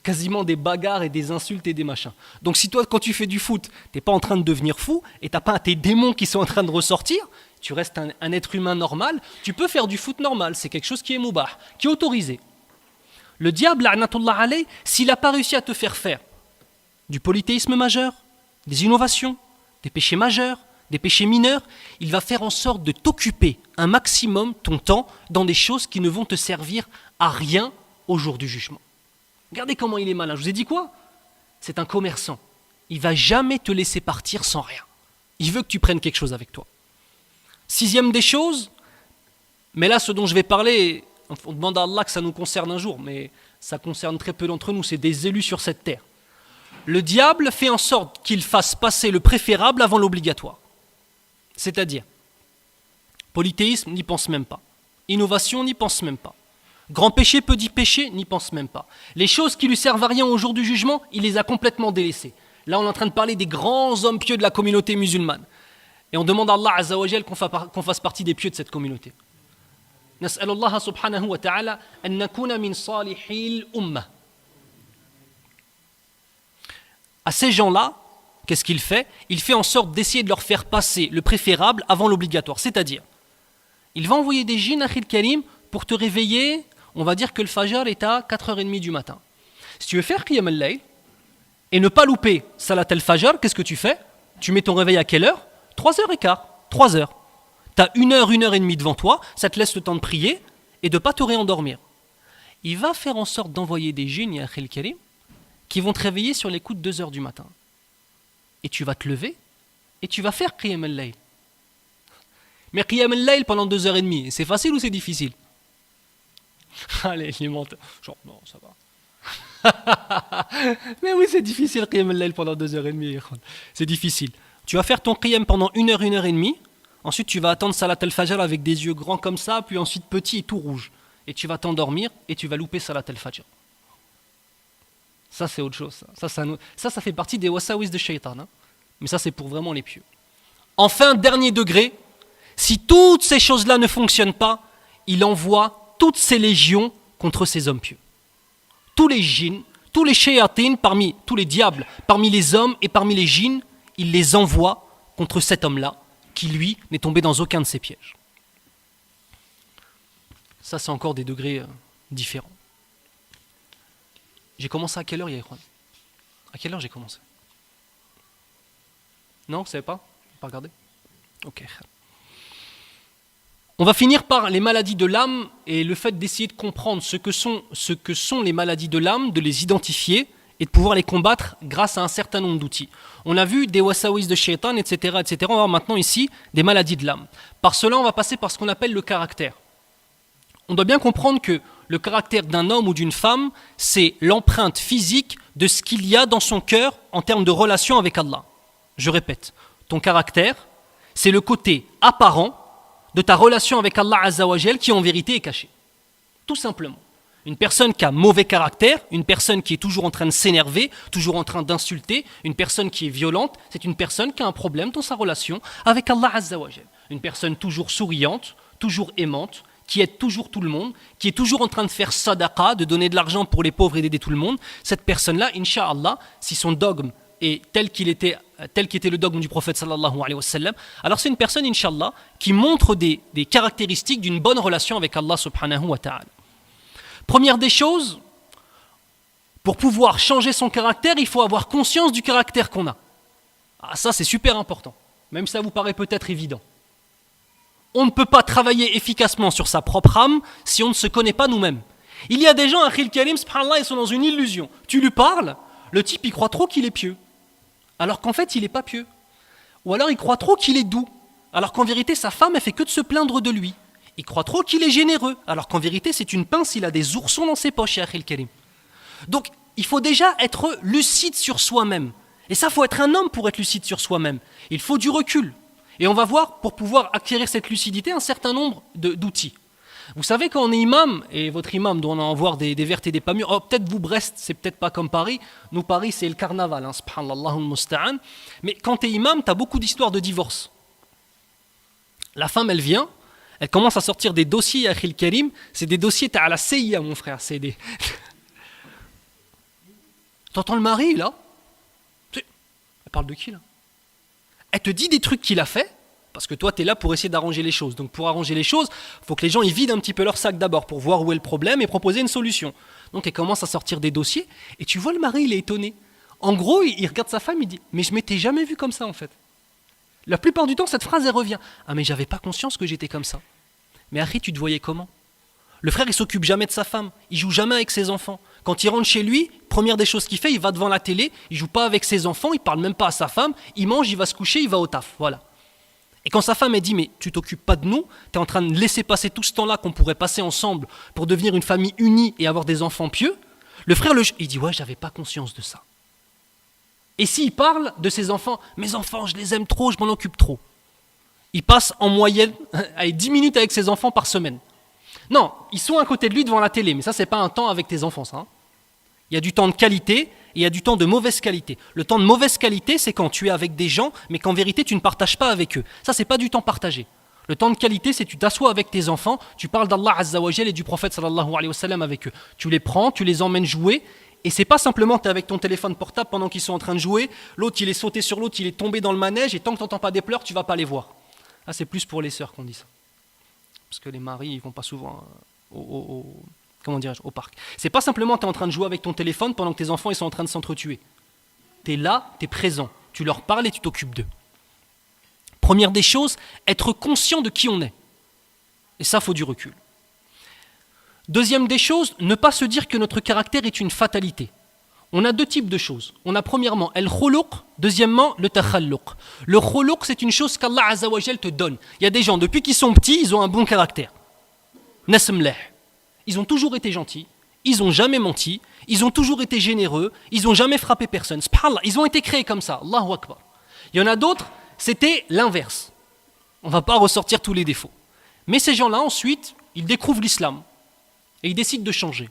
quasiment des bagarres et des insultes et des machins. Donc si toi, quand tu fais du foot, t'es pas en train de devenir fou et t'as pas tes démons qui sont en train de ressortir, tu restes un être humain normal, tu peux faire du foot normal. C'est quelque chose qui est moubah, qui est autorisé. Le diable, la'natullah alayh, s'il n'a pas réussi à te faire faire du polythéisme majeur, des innovations, des péchés majeurs, des péchés mineurs, il va faire en sorte de t'occuper un maximum ton temps dans des choses qui ne vont te servir à rien au jour du jugement. Regardez comment il est malin. Je vous ai dit quoi? C'est un commerçant. Il ne va jamais te laisser partir sans rien. Il veut que tu prennes quelque chose avec toi. Sixième des choses, mais là ce dont je vais parler, on demande à Allah que ça nous concerne un jour, mais ça concerne très peu d'entre nous, c'est des élus sur cette terre. Le diable fait en sorte qu'il fasse passer le préférable avant l'obligatoire. C'est-à-dire, polythéisme, n'y pense même pas. Innovation, n'y pense même pas. Grand péché, petit péché, n'y pense même pas. Les choses qui lui servent à rien au jour du jugement, il les a complètement délaissées. Là, on est en train de parler des grands hommes pieux de la communauté musulmane. Et on demande à Allah Azza wa Jal qu'on fasse partie des pieux de cette communauté. نسأل الله سبحانه وتعالى أن نكون من صالحي الأمة. À ces gens-là, qu'est-ce qu'il fait? Il fait en sorte d'essayer de leur faire passer le préférable avant l'obligatoire. C'est-à-dire, il va envoyer des djinns, Akhil Karim, pour te réveiller. On va dire que le Fajr est à 4h30 du matin. Si tu veux faire Qiyam al-Layl et ne pas louper Salat al-Fajr, qu'est-ce que tu fais? Tu mets ton réveil à quelle heure? 3h15, 3h. Tu as 1h devant toi, ça te laisse le temps de prier et de ne pas te réendormir. Il va faire en sorte d'envoyer des djinns, ya Akhil Karim, qui vont te réveiller sur les coups de 2h du matin. Et tu vas te lever et tu vas faire Qiyam al-Layl. Mais Qiyam al-Layl pendant 2h30, c'est facile ou c'est difficile? Allez, les menteurs. Genre, non, ça va. Mais oui, c'est difficile Qiyam al-Layl pendant 2h30. C'est difficile. Tu vas faire ton Qiyam pendant 1h30. Ensuite, tu vas attendre Salat al-Fajr avec des yeux grands comme ça, puis ensuite petits et tout rouge. Et tu vas t'endormir et tu vas louper Salat al-Fajr. Ça, c'est autre chose. Ça fait partie des wasawis de shaitan. Hein. Mais ça, c'est pour vraiment les pieux. Enfin, dernier degré, si toutes ces choses-là ne fonctionnent pas, il envoie toutes ses légions contre ces hommes pieux. Tous les djinns, tous les shayatines, parmi tous les diables, parmi les hommes et parmi les djinns, il les envoie contre cet homme-là, qui lui n'est tombé dans aucun de ses pièges. Ça, c'est encore des degrés différents. J'ai commencé à quelle heure, Yaïkwan? À quelle heure j'ai commencé? Non, vous ne savez pas? Vous n'avez pas regardé? Ok. On va finir par les maladies de l'âme et le fait d'essayer de comprendre ce que sont les maladies de l'âme, de les identifier et de pouvoir les combattre grâce à un certain nombre d'outils. On a vu des wasawis de shaitan, etc., etc. On va voir maintenant ici des maladies de l'âme. Par cela, on va passer par ce qu'on appelle le caractère. On doit bien comprendre que le caractère d'un homme ou d'une femme, c'est l'empreinte physique de ce qu'il y a dans son cœur en termes de relation avec Allah. Je répète, ton caractère, c'est le côté apparent de ta relation avec Allah Azza wa Jal qui en vérité est caché. Tout simplement. Une personne qui a mauvais caractère, une personne qui est toujours en train de s'énerver, toujours en train d'insulter, une personne qui est violente, c'est une personne qui a un problème dans sa relation avec Allah Azza wa Jal. Une personne toujours souriante, toujours aimante, qui aide toujours tout le monde, qui est toujours en train de faire sadaqa, de donner de l'argent pour les pauvres et d'aider tout le monde, cette personne-là, incha'Allah, si son dogme est tel qu'était le dogme du prophète sallallahu alayhi wa sallam, alors c'est une personne, incha'Allah, qui montre des caractéristiques d'une bonne relation avec Allah subhanahu wa ta'ala. Première des choses, pour pouvoir changer son caractère, il faut avoir conscience du caractère qu'on a. Ah, ça c'est super important, même si ça vous paraît peut-être évident. On ne peut pas travailler efficacement sur sa propre âme si on ne se connaît pas nous-mêmes. Il y a des gens, Akhil Karim, subhanallah, ils sont dans une illusion. Tu lui parles, le type il croit trop qu'il est pieux, alors qu'en fait il n'est pas pieux. Ou alors il croit trop qu'il est doux, alors qu'en vérité sa femme elle fait que de se plaindre de lui. Il croit trop qu'il est généreux, alors qu'en vérité c'est une pince, il a des oursons dans ses poches, Akhil Karim. Donc il faut déjà être lucide sur soi-même. Et ça, il faut être un homme pour être lucide sur soi-même. Il faut du recul. Et on va voir, pour pouvoir acquérir cette lucidité, un certain nombre d'outils. Vous savez, quand on est imam, et votre imam doit en avoir des vertes et des pas mûres, oh, peut-être vous, Brest, c'est peut-être pas comme Paris. Nous, Paris, c'est le carnaval, hein, subhanallah al-musta'an. Mais quand tu es imam, tu as beaucoup d'histoires de divorce. La femme, elle vient, elle commence à sortir des dossiers à Akhil Karim. C'est des dossiers, t'as à la CIA, mon frère. C'est des... T'entends le mari, là? Elle parle de qui, là? Elle te dit des trucs qu'il a fait, parce que toi, tu es là pour essayer d'arranger les choses. Donc pour arranger les choses, il faut que les gens ils vident un petit peu leur sac d'abord pour voir où est le problème et proposer une solution. Donc elle commence à sortir des dossiers, et tu vois le mari, il est étonné. En gros, il regarde sa femme, il dit « Mais je m'étais jamais vu comme ça, en fait. » La plupart du temps, cette phrase, elle revient. Ah, mais j'avais pas conscience que j'étais comme ça. Mais Harry, tu te voyais comment? Le frère, il s'occupe jamais de sa femme. Il joue jamais avec ses enfants. Quand il rentre chez lui, première des choses qu'il fait, il va devant la télé, il joue pas avec ses enfants, il parle même pas à sa femme, il mange, il va se coucher, il va au taf. Voilà. Et quand sa femme, elle dit, mais tu t'occupes pas de nous, tu es en train de laisser passer tout ce temps-là qu'on pourrait passer ensemble pour devenir une famille unie et avoir des enfants pieux, le frère, il dit, ouais, j'avais pas conscience de ça. Et s'il parle de ses enfants, mes enfants, je les aime trop, je m'en occupe trop. Il passe en moyenne 10 minutes avec ses enfants par semaine. Non, ils sont à côté de lui devant la télé, mais ça, c'est pas un temps avec tes enfants, ça. Hein. Il y a du temps de qualité et il y a du temps de mauvaise qualité. Le temps de mauvaise qualité, c'est quand tu es avec des gens, mais qu'en vérité, tu ne partages pas avec eux. Ça, c'est pas du temps partagé. Le temps de qualité, c'est que tu t'assois avec tes enfants, tu parles d'Allah Azza wa Jal et du prophète sallallahu alayhi wa sallam avec eux. Tu les prends, tu les emmènes jouer. Et c'est pas simplement tu es avec ton téléphone portable pendant qu'ils sont en train de jouer, l'autre il est sauté sur l'autre, il est tombé dans le manège et tant que tu n'entends pas des pleurs, tu vas pas les voir. Ah, c'est plus pour les sœurs qu'on dit ça. Parce que les maris, ils vont pas souvent au parc. C'est pas simplement tu es en train de jouer avec ton téléphone pendant que tes enfants ils sont en train de s'entretuer. Tu es là, tu es présent, tu leur parles et tu t'occupes d'eux. Première des choses, être conscient de qui on est. Et ça, faut du recul. Deuxième des choses, ne pas se dire que notre caractère est une fatalité. On a deux types de choses. On a premièrement el-khuluq, deuxièmement le takhalluq. Le khuluq, c'est une chose qu'Allah Azza wa Jal te donne. Il y a des gens, depuis qu'ils sont petits, ils ont un bon caractère. Nasmleh. Ils ont toujours été gentils, ils n'ont jamais menti, ils ont toujours été généreux, ils n'ont jamais frappé personne. Subhanallah, ils ont été créés comme ça. Allahu Akbar. Il y en a d'autres, c'était l'inverse. On ne va pas ressortir tous les défauts. Mais ces gens-là, ensuite, ils découvrent l'islam. Et il décide de changer.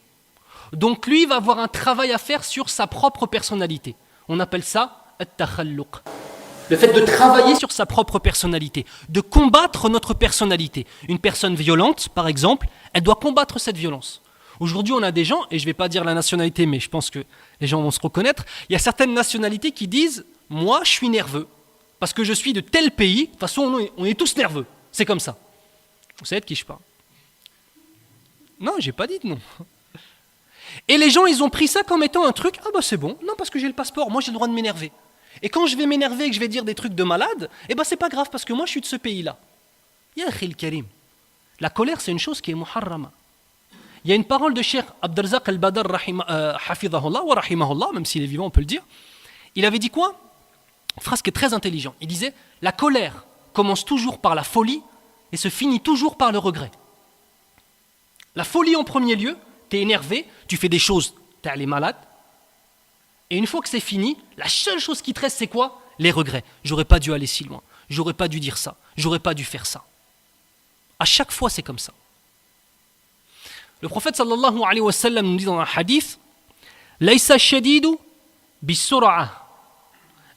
Donc lui, il va avoir un travail à faire sur sa propre personnalité. On appelle ça at-takhalluq. Le fait de travailler sur sa propre personnalité, de combattre notre personnalité. Une personne violente, par exemple, elle doit combattre cette violence. Aujourd'hui, on a des gens, et je ne vais pas dire la nationalité, mais je pense que les gens vont se reconnaître, il y a certaines nationalités qui disent « Moi, je suis nerveux, parce que je suis de tel pays, de toute façon, on est tous nerveux. C'est comme ça. » Vous savez de qui je parle? Non, j'ai pas dit de non. Et les gens, ils ont pris ça comme étant un truc, ah bah c'est bon, non parce que j'ai le passeport, moi j'ai le droit de m'énerver. Et quand je vais m'énerver et que je vais dire des trucs de malade, eh ben c'est pas grave parce que moi je suis de ce pays-là. Ya khil karim. La colère, c'est une chose qui est muharrama. Il y a une parole de Cheikh Abdelrazak al-Badr hafidhahullah wa rahimahullah, même s'il est vivant, on peut le dire. Il avait dit quoi? Une phrase qui est très intelligente. Il disait, la colère commence toujours par la folie et se finit toujours par le regret. La folie en premier lieu, tu es énervé, tu fais des choses, tu es allé malade. Et une fois que c'est fini, la seule chose qui te reste, c'est quoi? Les regrets. J'aurais pas dû aller si loin, j'aurais pas dû dire ça, j'aurais pas dû faire ça. À chaque fois, c'est comme ça. Le prophète sallallahu alayhi wa sallam nous dit dans un hadith, Laysa shadidu bis-sur'a,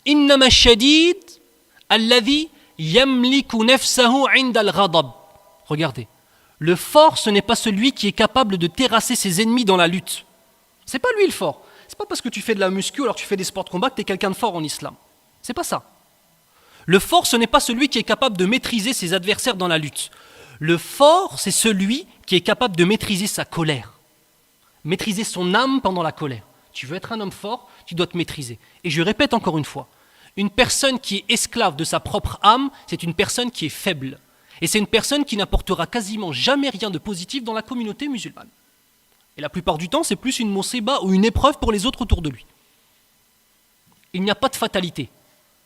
innama shadid alladhi yamliku nafsahu 'inda al-ghadab. Regardez. Le fort, ce n'est pas celui qui est capable de terrasser ses ennemis dans la lutte. C'est pas lui le fort. C'est pas parce que tu fais de la muscu, alors tu fais des sports de combat que tu es quelqu'un de fort en islam. C'est pas ça. Le fort, ce n'est pas celui qui est capable de maîtriser ses adversaires dans la lutte. Le fort, c'est celui qui est capable de maîtriser sa colère. Maîtriser son âme pendant la colère. Tu veux être un homme fort, tu dois te maîtriser. Et je répète encore une fois, une personne qui est esclave de sa propre âme, c'est une personne qui est faible. Et c'est une personne qui n'apportera quasiment jamais rien de positif dans la communauté musulmane. Et la plupart du temps, c'est plus une mosiba ou une épreuve pour les autres autour de lui. Il n'y a pas de fatalité.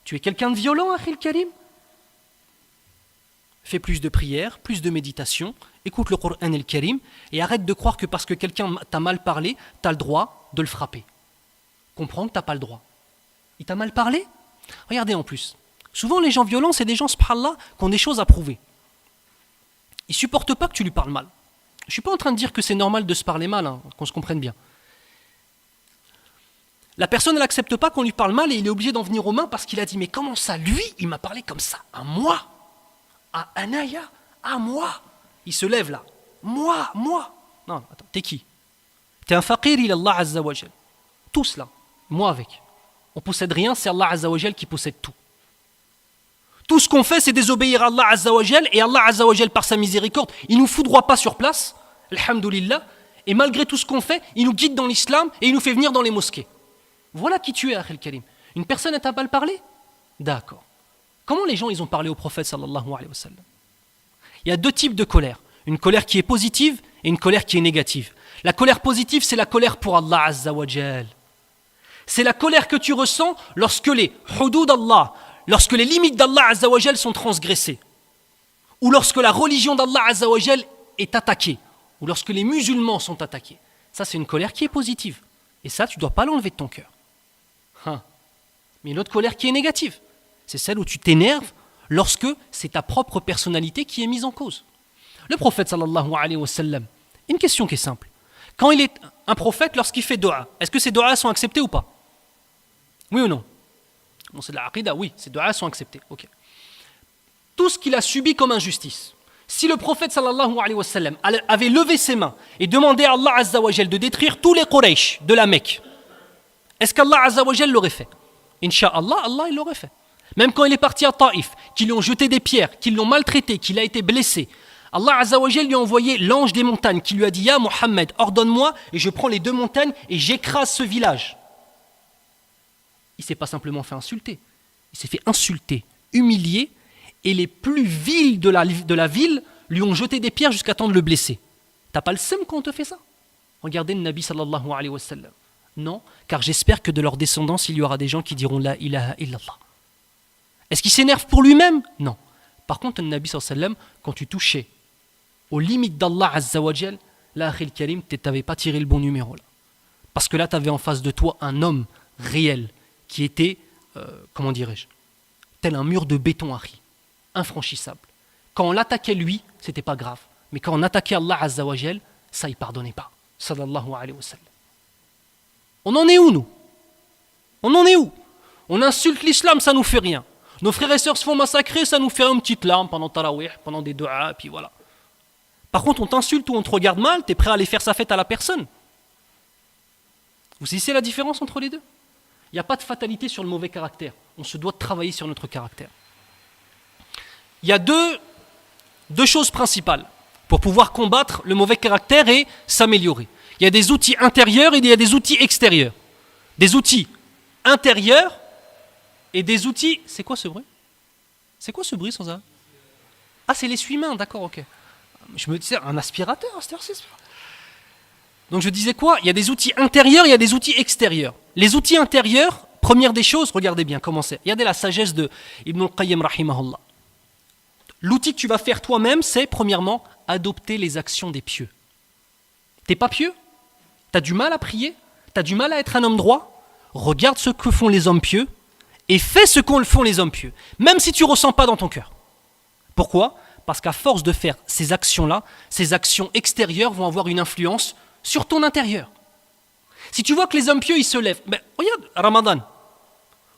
Tu es quelqu'un de violent, Akhil Karim? Fais plus de prières, plus de méditation, écoute le Coran el-Karim et arrête de croire que parce que quelqu'un t'a mal parlé, tu as le droit de le frapper. Comprends que tu n'as pas le droit. Il t'a mal parlé? Regardez en plus. Souvent, les gens violents, c'est des gens, subhanallah, qui ont des choses à prouver. Il ne supporte pas que tu lui parles mal. Je ne suis pas en train de dire que c'est normal de se parler mal, hein, qu'on se comprenne bien. La personne, elle n'accepte pas qu'on lui parle mal et il est obligé d'en venir aux mains parce qu'il a dit, mais comment ça, lui, il m'a parlé comme ça, à moi, à Anaya, à moi. Il se lève là. Moi. Non, attends, t'es qui? T'es un faqir, il est Allah Azza wa Jal. Tous là, moi avec. On ne possède rien, c'est Allah Azza wa Jal qui possède tout. Tout ce qu'on fait, c'est désobéir à Allah Azza wa Jal, et Allah Azza wa Jal, par sa miséricorde, il ne nous foudroie pas sur place, alhamdoulilah, et malgré tout ce qu'on fait, il nous guide dans l'islam et il nous fait venir dans les mosquées. Voilà qui tu es, Akhil Karim. Une personne, elle t'a mal parlé? D'accord. Comment les gens ils ont parlé au prophète sallallahu alayhi wa sallam? Il y a deux types de colère. Une colère qui est positive et une colère qui est négative. La colère positive, c'est la colère pour Allah Azza wa Jal. C'est la colère que tu ressens lorsque les hudud d'Allah, lorsque les limites d'Allah Azza wa Jal sont transgressées. Ou lorsque la religion d'Allah Azza wa Jal est attaquée. Ou lorsque les musulmans sont attaqués. Ça, c'est une colère qui est positive. Et ça, tu ne dois pas l'enlever de ton cœur. Mais une autre colère qui est négative, c'est celle où tu t'énerves lorsque c'est ta propre personnalité qui est mise en cause. Le prophète sallallahu alayhi wa sallam, une question qui est simple. Quand il est un prophète, lorsqu'il fait dua, est-ce que ces duas sont acceptés ou pas? Oui ou non? Bon, c'est de la aqida, oui, ces duas sont acceptés. Okay. Tout ce qu'il a subi comme injustice, si le prophète sallallahu alayhi wa sallam avait levé ses mains et demandé à Allah Azza wa Jal de détruire tous les Quraysh de la Mecque, est-ce qu'Allah Azza wa Jal l'aurait fait? Inch'Allah, Allah il l'aurait fait. Même quand il est parti à Taïf, qu'ils lui ont jeté des pierres, qu'ils l'ont maltraité, qu'il a été blessé, Allah Azza wa Jal lui a envoyé l'ange des montagnes qui lui a dit « Ya Muhammad, ordonne-moi et je prends les deux montagnes et j'écrase ce village. » Il ne s'est pas simplement fait insulter, il s'est fait insulter, humilier, et les plus vils de la ville lui ont jeté des pierres jusqu'à temps de le blesser. T'as pas le seum quand on te fait ça? Regardez le Nabi sallallahu alayhi wa sallam. Non, car j'espère que de leur descendance, il y aura des gens qui diront La ilaha illallah. Est-ce qu'il s'énerve pour lui-même? Non. Par contre, le Nabi sallallahu alayhi wa sallam, quand tu touchais aux limites d'Allah Azza wa Jal, là, Akhil Karim, tu n'avais pas tiré le bon numéro. Là. Parce que là, tu avais en face de toi un homme réel qui était, comment dirais-je, tel un mur de béton, Akhi, infranchissable. Quand on l'attaquait lui, c'était pas grave. Mais quand on attaquait Allah Azza wa Jal, ça, il pardonnait pas. Sallallahu alayhi wa sallam. On en est où, nous? On en est où? On insulte l'islam, ça nous fait rien. Nos frères et sœurs se font massacrer, ça nous fait une petite larme pendant Tarawih, pendant des du'as, puis voilà. Par contre, on t'insulte ou on te regarde mal, tu es prêt à aller faire sa fête à la personne. Vous saisissez la différence entre les deux? Il n'y a pas de fatalité sur le mauvais caractère. On se doit de travailler sur notre caractère. Il y a deux choses principales pour pouvoir combattre le mauvais caractère et s'améliorer. Il y a des outils intérieurs et il y a des outils extérieurs. Des outils intérieurs et des outils... C'est quoi ce bruit? C'est quoi ce bruit sans arrêt? Ah, c'est l'essuie-main, d'accord, ok. Je me disais, un aspirateur, donc je disais quoi? Il y a des outils intérieurs, il y a des outils extérieurs. Les outils intérieurs, première des choses, regardez bien comment c'est. Regardez la sagesse de Ibn al-Qayyim rahimahullah. L'outil que tu vas faire toi-même, c'est premièrement adopter les actions des pieux. T'es pas pieux? T'as du mal à prier? T'as du mal à être un homme droit? Regarde ce que font les hommes pieux et fais ce qu'en font les hommes pieux, même si tu ne ressens pas dans ton cœur. Pourquoi? Parce qu'à force de faire ces actions-là, ces actions extérieures vont avoir une influence sur ton intérieur. Si tu vois que les hommes pieux, ils se lèvent, regarde, Ramadan,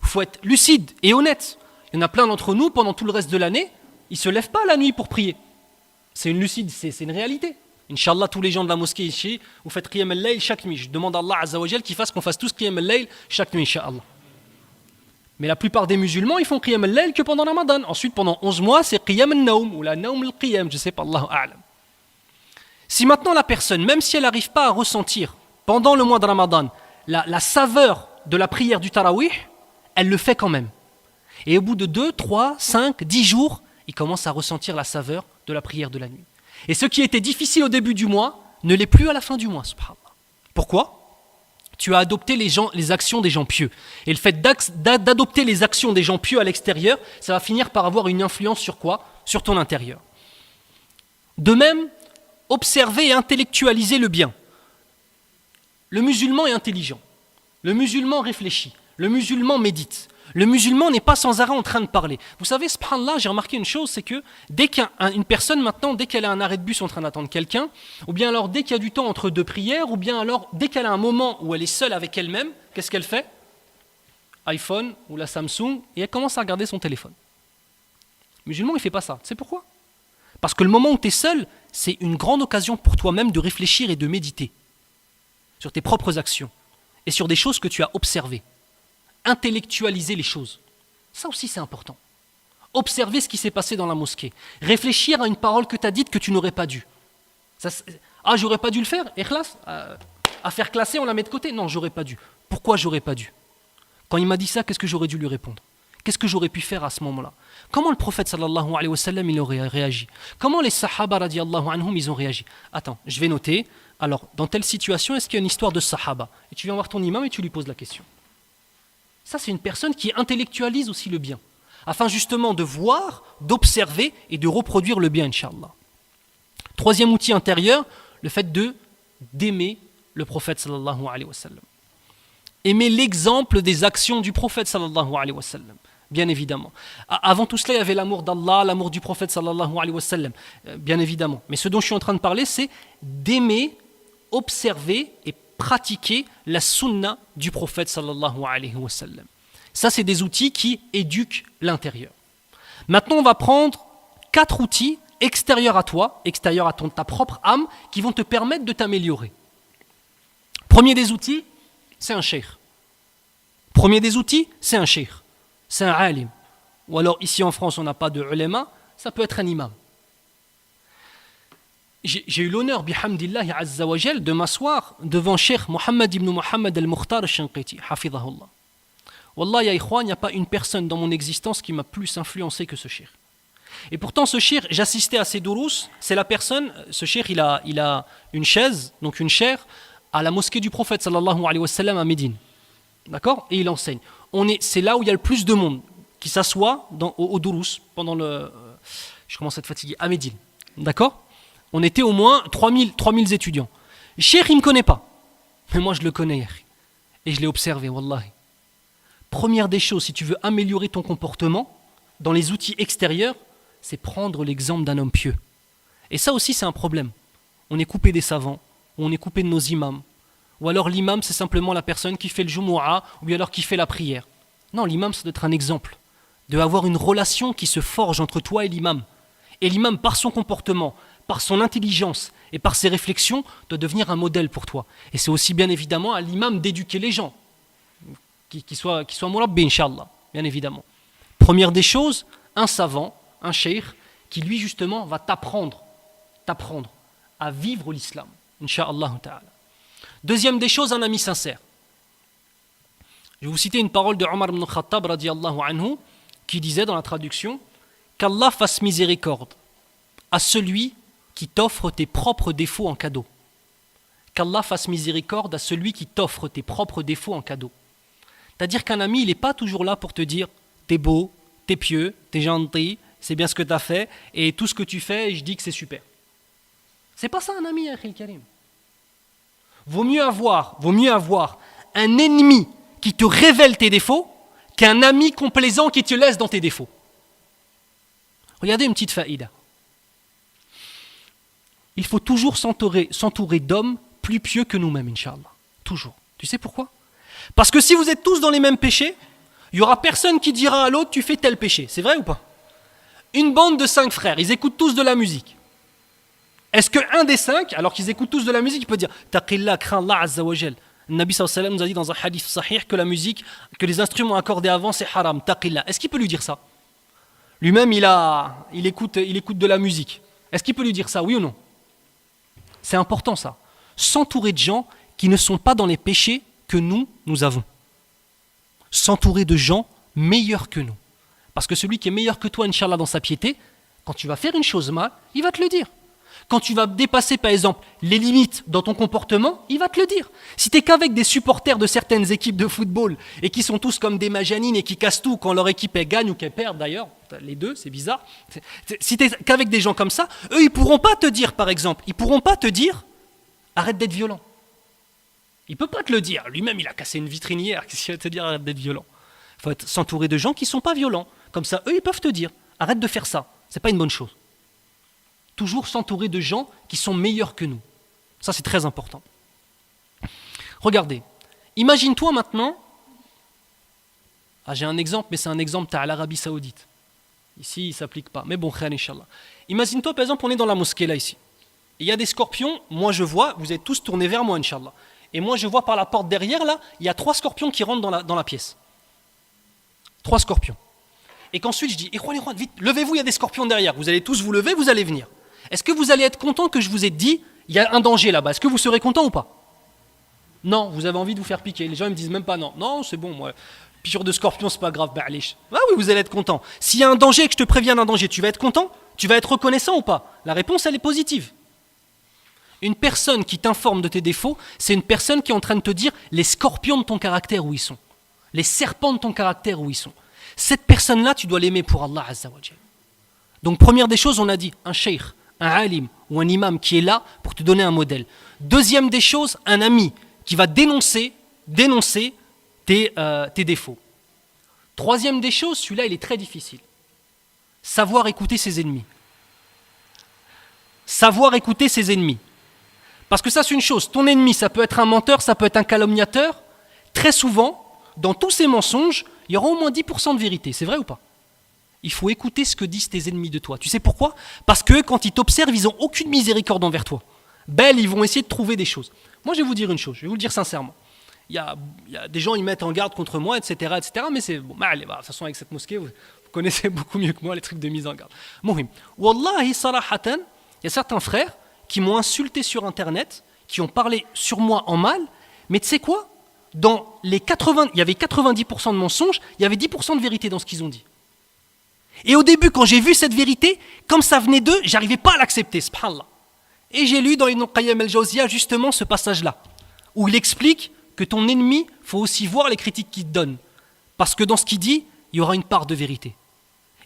il faut être lucide et honnête. Il y en a plein d'entre nous, pendant tout le reste de l'année, ils ne se lèvent pas la nuit pour prier. C'est une lucide, c'est une réalité. Inch'Allah, tous les gens de la mosquée ici, vous faites Qiyam al-Layl chaque nuit. Je demande à Allah Azza wa Jal qu'il fasse qu'on fasse tous Qiyam al-Layl chaque nuit, Inch'Allah. Mais la plupart des musulmans, ils font Qiyam al-Layl que pendant Ramadan. Ensuite, pendant 11 mois, c'est Qiyam al-Nawm ou la Nawm al-Qiyam, je sais pas, Allahu A'lam. Si maintenant la personne, même si elle n'arrive pas à ressentir pendant le mois de Ramadan la saveur de la prière du Tarawih, elle le fait quand même. Et au bout de 2, 3, 5, 10 jours, il commence à ressentir la saveur de la prière de la nuit. Et ce qui était difficile au début du mois ne l'est plus à la fin du mois, subhanallah. Pourquoi? Tu as adopté les actions des gens pieux. Et le fait d'adopter les actions des gens pieux à l'extérieur, ça va finir par avoir une influence sur quoi? Sur ton intérieur. De même, observer et intellectualiser le bien. Le musulman est intelligent. Le musulman réfléchit. Le musulman médite. Le musulman n'est pas sans arrêt en train de parler. Vous savez, subhanallah, j'ai remarqué une chose, c'est que dès qu'une personne maintenant, dès qu'elle a un arrêt de bus en train d'attendre quelqu'un, ou bien alors dès qu'il y a du temps entre deux prières, ou bien alors dès qu'elle a un moment où elle est seule avec elle-même, qu'est-ce qu'elle fait? iPhone ou la Samsung, et elle commence à regarder son téléphone. Le musulman, il ne fait pas ça. Tu sais pourquoi? Parce que le moment où tu es seul, c'est une grande occasion pour toi-même de réfléchir et de méditer sur tes propres actions et sur des choses que tu as observées. Intellectualiser les choses. Ça aussi, c'est important. Observer ce qui s'est passé dans la mosquée. Réfléchir à une parole que tu as dite que tu n'aurais pas dû. J'aurais pas dû le faire. Ikhlas, à faire classer, on la met de côté. Non, j'aurais pas dû. Pourquoi j'aurais pas dû? Quand il m'a dit ça, qu'est-ce que j'aurais dû lui répondre? Qu'est-ce que j'aurais pu faire à ce moment-là? Comment le prophète sallallahu alayhi wa sallam il aurait réagi? Comment les sahaba radiyallahu anhum ils ont réagi? Attends, je vais noter. Alors, dans telle situation, est-ce qu'il y a une histoire de sahaba? Et tu viens voir ton imam et tu lui poses la question. Ça, c'est une personne qui intellectualise aussi le bien, afin justement de voir, d'observer et de reproduire le bien, Inch'Allah. Troisième outil intérieur, le fait d'aimer le prophète sallallahu alayhi wa sallam. Aimer l'exemple des actions du prophète sallallahu alayhi wa sallam, bien évidemment. Avant tout cela, il y avait l'amour d'Allah, l'amour du prophète sallallahu alayhi wa sallam, bien évidemment. Mais ce dont je suis en train de parler, c'est d'aimer, observer et pratiquer la sunna du prophète sallallahu alayhi wa sallam. Ça, c'est des outils qui éduquent l'intérieur. Maintenant, on va prendre 4 outils extérieurs à toi, extérieurs à ta propre âme, qui vont te permettre de t'améliorer. Premier des outils, c'est un cheikh. Premier des outils, c'est un cheikh. C'est un alim. Ou alors, ici en France, on n'a pas de ulama, ça peut être un imam. J'ai eu l'honneur, bihamdillahi azza wa jal, de m'asseoir devant Cheikh Mohammed ibn Mohammed al-Mukhtar al-Shanqiti, hafidhahullah. Wallah, ya ikhwan, il n'y a pas une personne dans mon existence qui m'a plus influencé que ce cheikh. Et pourtant, ce cheikh, j'assistais à ses dourous, c'est la personne, ce cheikh, il a une chaise, donc une chaire, à la mosquée du prophète, sallallahu alayhi wa sallam, à Médine. D'accord? Et il enseigne. C'est là où il y a le plus de monde qui s'assoit au dourous, pendant le... je commence à être fatigué, à Médine. D'accord? On était au moins 3000 étudiants. Le cheikh, il ne me connaît pas. Mais moi, je le connais. Et je l'ai observé, wallahi. Première des choses, si tu veux améliorer ton comportement, dans les outils extérieurs, c'est prendre l'exemple d'un homme pieux. Et ça aussi, c'est un problème. On est coupé des savants, on est coupé de nos imams. Ou alors l'imam, c'est simplement la personne qui fait le jumu'ah, ou bien alors qui fait la prière. Non, l'imam, ça doit être un exemple. De avoir une relation qui se forge entre toi et l'imam. Et l'imam, par son comportement, par son intelligence et par ses réflexions, doit devenir un modèle pour toi. Et c'est aussi bien évidemment à l'imam d'éduquer les gens. Qui soit mourabbi, Inch'Allah, bien évidemment. Première des choses, un savant, un cheikh, qui lui justement va t'apprendre à vivre l'islam, Inch'Allah ta'ala. Deuxième des choses, un ami sincère. Je vais vous citer une parole de Omar ibn Khattab radiyallahu anhu, qui disait dans la traduction, qu'Allah fasse miséricorde à celui qui t'offre tes propres défauts en cadeau. Qu'Allah fasse miséricorde à celui qui t'offre tes propres défauts en cadeau. C'est-à-dire qu'un ami, il n'est pas toujours là pour te dire « t'es beau, t'es pieux, t'es gentil, c'est bien ce que t'as fait, et tout ce que tu fais, je dis que c'est super. » C'est pas ça un ami, Akhil Karim. Vaut mieux avoir un ennemi qui te révèle tes défauts qu'un ami complaisant qui te laisse dans tes défauts. Regardez une petite faïda. Il faut toujours s'entourer d'hommes plus pieux que nous-mêmes, Inch'Allah. Toujours. Tu sais pourquoi? Parce que si vous êtes tous dans les mêmes péchés, il n'y aura personne qui dira à l'autre, tu fais tel péché. C'est vrai ou pas? Une bande de 5 frères, ils écoutent tous de la musique. Est-ce qu'un des 5, alors qu'ils écoutent tous de la musique, il peut dire « Taqillah, crains Allah Azza wa Jal ». Le Nabi sallallahu alayhi wa sallam nous a dit dans un hadith sahih que la musique, que les instruments accordés avant, c'est haram, taqillah. Est-ce qu'il peut lui dire ça? Lui-même, il écoute de la musique. Est-ce qu'il peut lui dire ça, oui ou non? C'est important ça. S'entourer de gens qui ne sont pas dans les péchés que nous avons. S'entourer de gens meilleurs que nous. Parce que celui qui est meilleur que toi, Inch'Allah, dans sa piété, quand tu vas faire une chose mal, il va te le dire. Quand tu vas dépasser, par exemple, les limites dans ton comportement, il va te le dire. Si tu n'es qu'avec des supporters de certaines équipes de football et qui sont tous comme des majanines et qui cassent tout quand leur équipe elle gagne ou qu'elle perd d'ailleurs, les deux, c'est bizarre. Si tu n'es qu'avec des gens comme ça, eux, ils ne pourront pas te dire, par exemple, arrête d'être violent. Il ne peut pas te le dire. Lui-même, il a cassé une vitrine hier. Qu'est-ce qu'il va te dire, arrête d'être violent? Il faut s'entourer de gens qui ne sont pas violents. Comme ça, eux, ils peuvent te dire, arrête de faire ça. Ce n'est pas une bonne chose. Toujours s'entourer de gens qui sont meilleurs que nous. Ça, c'est très important. Regardez. Imagine-toi maintenant. J'ai un exemple, mais c'est un exemple à l'Arabie Saoudite. Ici, il ne s'applique pas. Mais bon, khair, Inch'Allah. Imagine-toi, par exemple, on est dans la mosquée, là, ici. Il y a des scorpions. Moi, je vois, vous êtes tous tournés vers moi, Inch'Allah. Et moi, je vois par la porte derrière, là, il y a 3 scorpions qui rentrent dans la pièce. 3 scorpions. Et qu'ensuite, je dis, vite, levez-vous, il y a des scorpions derrière. Vous allez tous vous lever, vous allez venir. Est-ce que vous allez être content que je vous ai dit, il y a un danger là-bas? Est-ce que vous serez content ou pas? Non, vous avez envie de vous faire piquer. Les gens ils me disent même pas non. Non, c'est bon, moi. piqûre de scorpion, c'est pas grave, ba'alish. Ah oui, vous allez être content. S'il y a un danger et que je te préviens d'un danger, tu vas être content? Tu vas être reconnaissant ou pas? La réponse, elle est positive. Une personne qui t'informe de tes défauts, c'est une personne qui est en train de te dire les scorpions de ton caractère où ils sont, les serpents de ton caractère où ils sont. Cette personne-là, tu dois l'aimer pour Allah Azza wa Jal. Donc première des choses, on a dit un cheikh, un alim ou un imam qui est là pour te donner un modèle. Deuxième des choses, un ami qui va dénoncer tes défauts. Troisième des choses, celui-là il est très difficile. Savoir écouter ses ennemis. Savoir écouter ses ennemis. Parce que ça c'est une chose, ton ennemi ça peut être un menteur, ça peut être un calomniateur. Très souvent, dans tous ces mensonges, il y aura au moins 10% de vérité, c'est vrai ou pas? Il faut écouter ce que disent tes ennemis de toi. Tu sais pourquoi? Parce que quand ils t'observent, ils n'ont aucune miséricorde envers toi. Ils vont essayer de trouver des choses. Moi je vais vous dire une chose, je vais vous le dire sincèrement. Il y a des gens, ils mettent en garde contre moi, etc. mais c'est bon, de toute façon avec cette mosquée, vous connaissez beaucoup mieux que moi les trucs de mise en garde. Mohim. Wallahi sarahatan, il y a certains frères qui m'ont insulté sur internet, qui ont parlé sur moi en mal, mais tu sais quoi? Dans les 80, il y avait 90% de mensonges, il y avait 10% de vérité dans ce qu'ils ont dit. Et au début, quand j'ai vu cette vérité, comme ça venait d'eux, j'arrivais pas à l'accepter, subhanallah. Et j'ai lu dans Ibn Qayyim al-Jawziyya justement ce passage-là, où il explique que ton ennemi, il faut aussi voir les critiques qu'il te donne. Parce que dans ce qu'il dit, il y aura une part de vérité.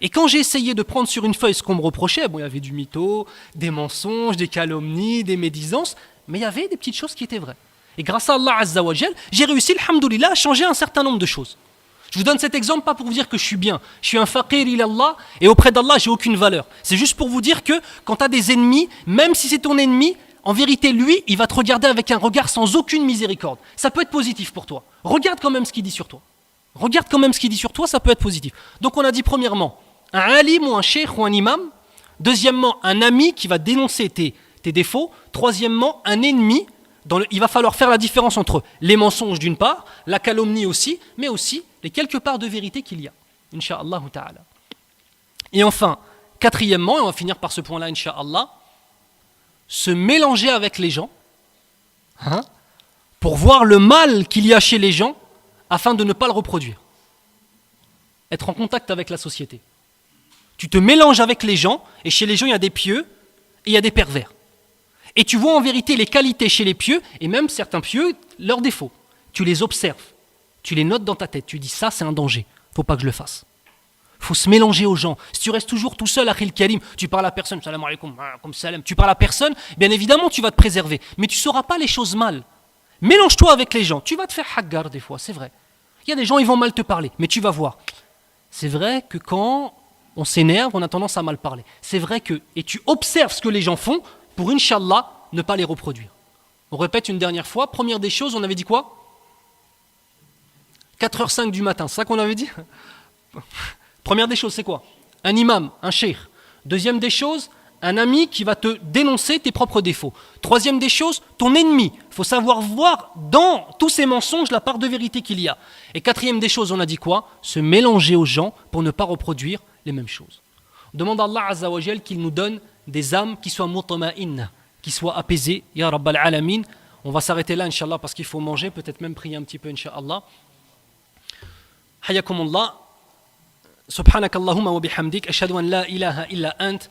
Et quand j'ai essayé de prendre sur une feuille ce qu'on me reprochait, il y avait du mytho, des mensonges, des calomnies, des médisances, mais il y avait des petites choses qui étaient vraies. Et grâce à Allah Azza wa Jal, j'ai réussi, alhamdoulilah, à changer un certain nombre de choses. Je vous donne cet exemple pas pour vous dire que je suis bien. Je suis un faqir ilallah et auprès d'Allah, j'ai aucune valeur. C'est juste pour vous dire que quand tu as des ennemis, même si c'est ton ennemi, en vérité, lui, il va te regarder avec un regard sans aucune miséricorde. Ça peut être positif pour toi. Regarde quand même ce qu'il dit sur toi. Regarde quand même ce qu'il dit sur toi, ça peut être positif. Donc on a dit premièrement, un alim ou un cheikh ou un imam. Deuxièmement, un ami qui va dénoncer tes défauts. Troisièmement, un ennemi. Il va falloir faire la différence entre les mensonges d'une part, la calomnie aussi, mais aussi les quelques parts de vérité qu'il y a. Inch'Allah ta'ala. Et enfin, quatrièmement, et on va finir par ce point-là, Inch'Allah, se mélanger avec les gens, pour voir le mal qu'il y a chez les gens, afin de ne pas le reproduire. Être en contact avec la société. Tu te mélanges avec les gens, et chez les gens, il y a des pieux, et il y a des pervers. Et tu vois en vérité les qualités chez les pieux, et même certains pieux, leurs défauts. Tu les observes, tu les notes dans ta tête, tu dis ça c'est un danger, faut pas que je le fasse. Faut se mélanger aux gens. Si tu restes toujours tout seul, Akhil Karim, tu parles à personne, salam alaikum, comme salam, tu parles à personne, bien évidemment tu vas te préserver, mais tu ne sauras pas les choses mal. Mélange-toi avec les gens, tu vas te faire haggar des fois, c'est vrai. Il y a des gens, ils vont mal te parler, mais tu vas voir. C'est vrai que quand on s'énerve, on a tendance à mal parler. C'est vrai que, et tu observes ce que les gens font, pour Inch'Allah, ne pas les reproduire. On répète une dernière fois, première des choses, on avait dit quoi? 4h05 du matin, c'est ça qu'on avait dit? Première des choses, c'est quoi? Un imam, un cheikh. Deuxième des choses, un ami qui va te dénoncer tes propres défauts. Troisième des choses, ton ennemi. Il faut savoir voir dans tous ces mensonges la part de vérité qu'il y a. Et quatrième des choses, on a dit quoi? Se mélanger aux gens pour ne pas reproduire les mêmes choses. On demande à Allah Azza wa Jal qu'il nous donne des âmes qui soient mutama'inna, qui soient apaisées. Ya Rabbal Alamin. On va s'arrêter là, Inch'Allah, parce qu'il faut manger, peut-être même prier un petit peu, Inch'Allah. Hayakumullah. سبحانك اللهم وبحمدك أشهد أن لا إله إلا أنت